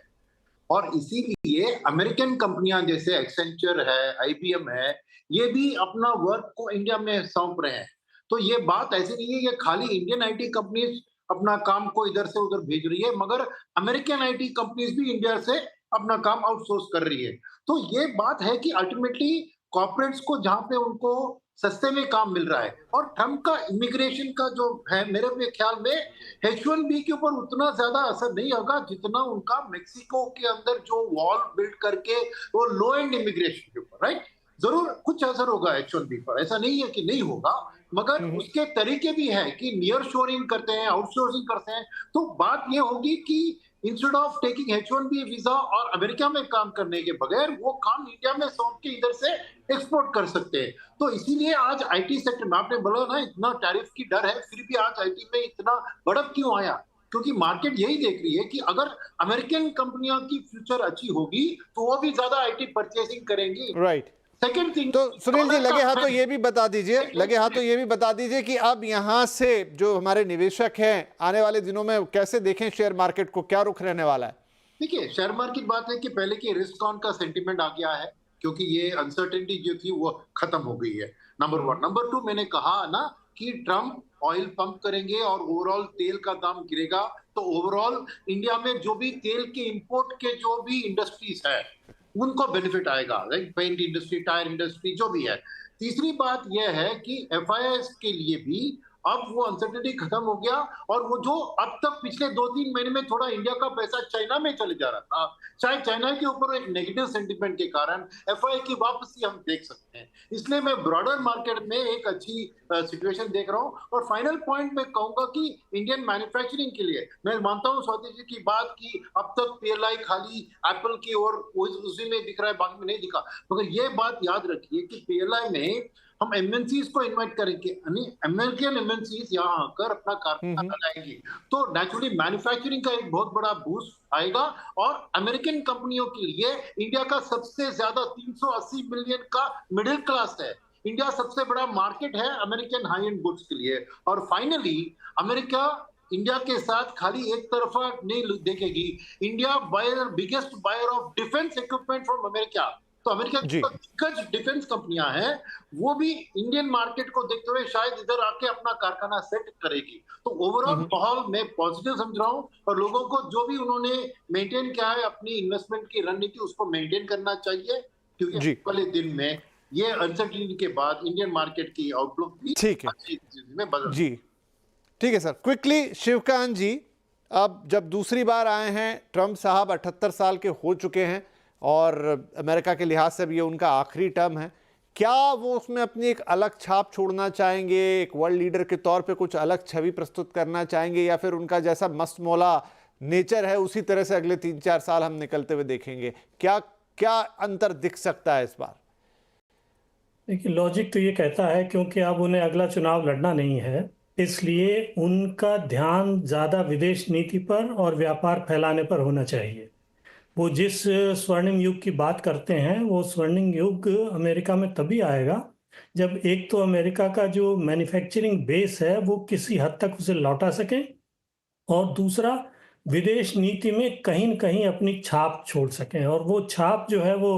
और इसीलिए अमेरिकन कंपनियां जैसे एक्सेंचर है, आईबीएम है, ये भी अपना वर्क को इंडिया में सौंप रहे हैं। तो ये बात ऐसी नहीं है कि खाली इंडियन आईटी कंपनीज अपना काम को इधर से उधर भेज रही है, मगर अमेरिकन आईटी कंपनीज भी इंडिया से अपना काम आउटसोर्स कर रही है। तो ये बात है कि अल्टीमेटली कॉर्पोरेट्स को जहां पे उनको सस्ते में काम मिल रहा है, और ट्रम्प का इमिग्रेशन का जो है, मेरे ख्याल में H1B के ऊपर उतना ज्यादा असर नहीं होगा जितना उनका मेक्सिको के अंदर जो वॉल बिल्ड करके वो लो एंड इमिग्रेशन के ऊपर, राइट? जरूर कुछ असर होगा H1B पर, ऐसा नहीं है कि नहीं होगा, मगर उसके तरीके भी है कि नियर शोरिंग करते हैं, आउटसोर्सिंग करते हैं। तो बात ये होगी कि instead of taking H1B visa और अमेरिका में काम करने के बगैर वो काम इंडिया में सौंप के इधर से एक्सपोर्ट कर सकते हैं। तो इसीलिए आज आईटी सेक्टर में, आपने बोला ना, इतना टैरिफ की डर है, फिर भी आज आईटी में इतना बढ़त क्यों आया? क्योंकि मार्केट यही देख रही है कि अगर अमेरिकन कंपनियों की फ्यूचर अच्छी होगी तो वो भी ज्यादा आईटी परचेसिंग करेंगी। राइट। सेकंड थिंग, तो सुनील जी, लगे हाथों ये भी बता दीजिए कि अब यहाँ से जो हमारे निवेशक हैं, आने वाले दिनों में कैसे देखें शेयर मार्केट को, क्या रुख रहने वाला है? देखिए, शेयर मार्केट बात है कि पहले की रिस्क ऑन का सेंटीमेंट आ गया है, क्योंकि ये अनसर्टेनिटी जो थी वो खत्म हो गई है, नंबर 1। नंबर 2, मैंने कहा ना कि ट्रम्प ऑयल पंप करेंगे और ओवरऑल तेल का दाम गिरेगा, तो ओवरऑल इंडिया में जो भी तेल के इंपोर्ट के जो भी इंडस्ट्रीज है उनको बेनिफिट आएगा, like paint industry, tyre industry, जो भी है। तीसरी बात यह है कि एफआईआईएस के लिए भी अब वो अनसर्टेनिटी खत्म हो गया, और वो जो अब तक पिछले 2-3 महीने में थोड़ा इंडिया का पैसा चाइना में चले जा रहा था, शायद चाइना के ऊपर एक नेगेटिव सेंटीमेंट के कारण एफआईआई की वापसी हम देख सकते हैं। इसलिए मैं ब्रॉडर मार्केट में एक अच्छी सिचुएशन देख रहा हूँ। और फाइनल पॉइंट मैं कहूंगा कि इंडियन मैन्युफैक्चरिंग के लिए मैं मानता हूँ स्वाति जी की बात की अब तक पीएलआई खाली एप्पल की और उसी में दिख रहा है, बाकी में नहीं दिखा, मगर ये बात याद रखिए कि पीएलआई में हम एमएनसीज को इनवाइट करेंगे, अमेरिकन एमएनसीज यहाँ आकर अपना कारखाना लगाएंगी, तो नेचुरली मैन्युफैक्चरिंग का एक बहुत बड़ा बूस्ट आएगा। और अमेरिकन कंपनियों के लिए इंडिया का सबसे ज्यादा 380 मिलियन का मिडिल क्लास है, इंडिया सबसे बड़ा मार्केट है अमेरिकन हाई एंड गुड्स के लिए। और फाइनली अमेरिका इंडिया के साथ खाली एक तरफा नहीं देखेगी, India biggest buyer of defence equipment from America. तो अमेरिका की दिग्गज डिफेंस कंपनियां हैं, वो भी इंडियन मार्केट को देखते हुए शायद इधर आके अपना कारखाना सेट करेगी। तो ओवरऑल माहौल मैं पॉजिटिव समझ रहा हूँ, और लोगों को जो भी उन्होंने मेंटेन किया है अपनी इन्वेस्टमेंट की रणनीति, उसको मेंटेन करना चाहिए, क्योंकि पहले दिन में ये अनसर्टेनिटी के बाद इंडियन मार्केट की आउटलुक भी अच्छी में बदल जी। ठीक है सर, क्विकली शिवकांत जी, अब जब दूसरी बार आए हैं ट्रम्प साहब, 78 साल के हो चुके हैं और अमेरिका के लिहाज से भी ये उनका आखिरी टर्म है, क्या वो उसमें अपनी एक अलग छाप छोड़ना चाहेंगे, एक वर्ल्ड लीडर के तौर पे कुछ अलग छवि प्रस्तुत करना चाहेंगे, या फिर उनका जैसा मस्तमौला नेचर है उसी तरह से अगले 3-4 साल हम निकलते हुए देखेंगे? क्या अंतर दिख सकता है इस बार? देखिए, लॉजिक तो ये कहता है क्योंकि अब उन्हें अगला चुनाव लड़ना नहीं है, इसलिए उनका ध्यान ज़्यादा विदेश नीति पर और व्यापार फैलाने पर होना चाहिए। वो जिस स्वर्णिम युग की बात करते हैं, वो स्वर्णिम युग अमेरिका में तभी आएगा जब एक तो अमेरिका का जो मैन्युफैक्चरिंग बेस है वो किसी हद तक उसे लौटा सके, और दूसरा विदेश नीति में कहीं न कहीं अपनी छाप छोड़ सकें। और वो छाप जो है वो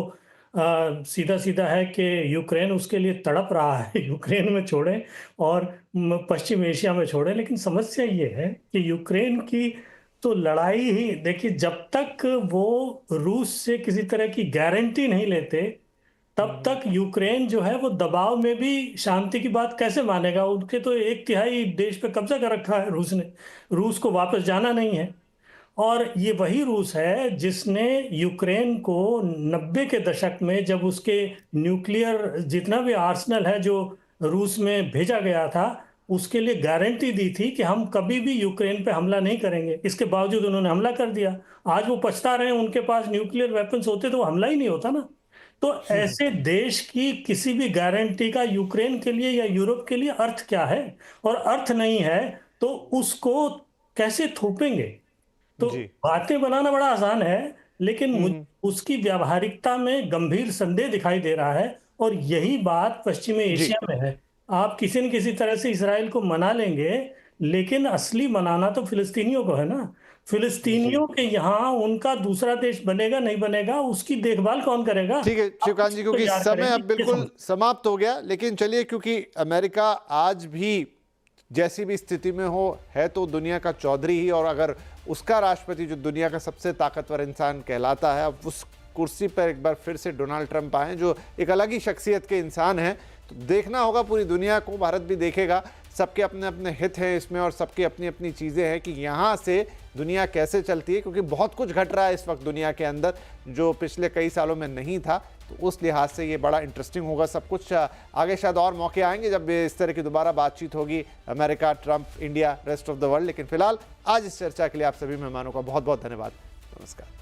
सीधा सीधा है कि यूक्रेन उसके लिए तड़प रहा है, यूक्रेन में छोड़ें और पश्चिम एशिया में छोड़ें। लेकिन समस्या ये है कि यूक्रेन की तो लड़ाई ही, देखिए, जब तक वो रूस से किसी तरह की गारंटी नहीं लेते तब तक यूक्रेन जो है वो दबाव में भी शांति की बात कैसे मानेगा? उनके तो 1/3 देश पे कब्जा कर रखा है रूस ने, रूस को वापस जाना नहीं है। और ये वही रूस है जिसने यूक्रेन को 90 के दशक में, जब उसके न्यूक्लियर जितना भी आर्सेनल है जो रूस में भेजा गया था, उसके लिए गारंटी दी थी कि हम कभी भी यूक्रेन पे हमला नहीं करेंगे। इसके बावजूद उन्होंने हमला कर दिया। आज वो पछता रहे हैं, उनके पास न्यूक्लियर वेपन्स होते तो हमला ही नहीं होता ना। तो ऐसे देश की किसी भी गारंटी का यूक्रेन के लिए या यूरोप के लिए अर्थ क्या है? और अर्थ नहीं है तो उसको कैसे थोपेंगे? तो जी। बातें बनाना बड़ा आसान है, लेकिन उसकी व्यावहारिकता में गंभीर संदेह दिखाई दे रहा है। और यही बात पश्चिमी जी। एशिया में है। आप किसी न किसी तरह से इसराइल को मना लेंगे, लेकिन असली मनाना तो फिलिस्तीनियों को है ना। फिलिस्तीनियों के यहाँ उनका दूसरा देश बनेगा नहीं बनेगा, उसकी देखभाल कौन करेगा? ठीक है शिवकांत जी, क्योंकि तैयार समय करेंगे, अब ये बिल्कुल समझ। समाप्त हो गया, लेकिन चलिए, क्योंकि अमेरिका आज भी जैसी भी स्थिति में हो है तो दुनिया का चौधरी ही, और अगर उसका राष्ट्रपति जो दुनिया का सबसे ताकतवर इंसान कहलाता है, अब उस कुर्सी पर एक बार फिर से डोनाल्ड ट्रंप आए जो एक अलग ही शख्सियत के इंसान हैं, तो देखना होगा पूरी दुनिया को, भारत भी देखेगा। सबके अपने अपने हित हैं इसमें और सबकी अपनी अपनी चीज़ें हैं कि यहाँ से दुनिया कैसे चलती है, क्योंकि बहुत कुछ घट रहा है इस वक्त दुनिया के अंदर जो पिछले कई सालों में नहीं था। तो उस लिहाज से ये बड़ा इंटरेस्टिंग होगा सब कुछ। आगे शायद और मौके आएंगे जब इस तरह की दोबारा बातचीत होगी, America, Trump, India, rest of the world. लेकिन फिलहाल आज इस चर्चा के लिए आप सभी मेहमानों का बहुत बहुत धन्यवाद। नमस्कार।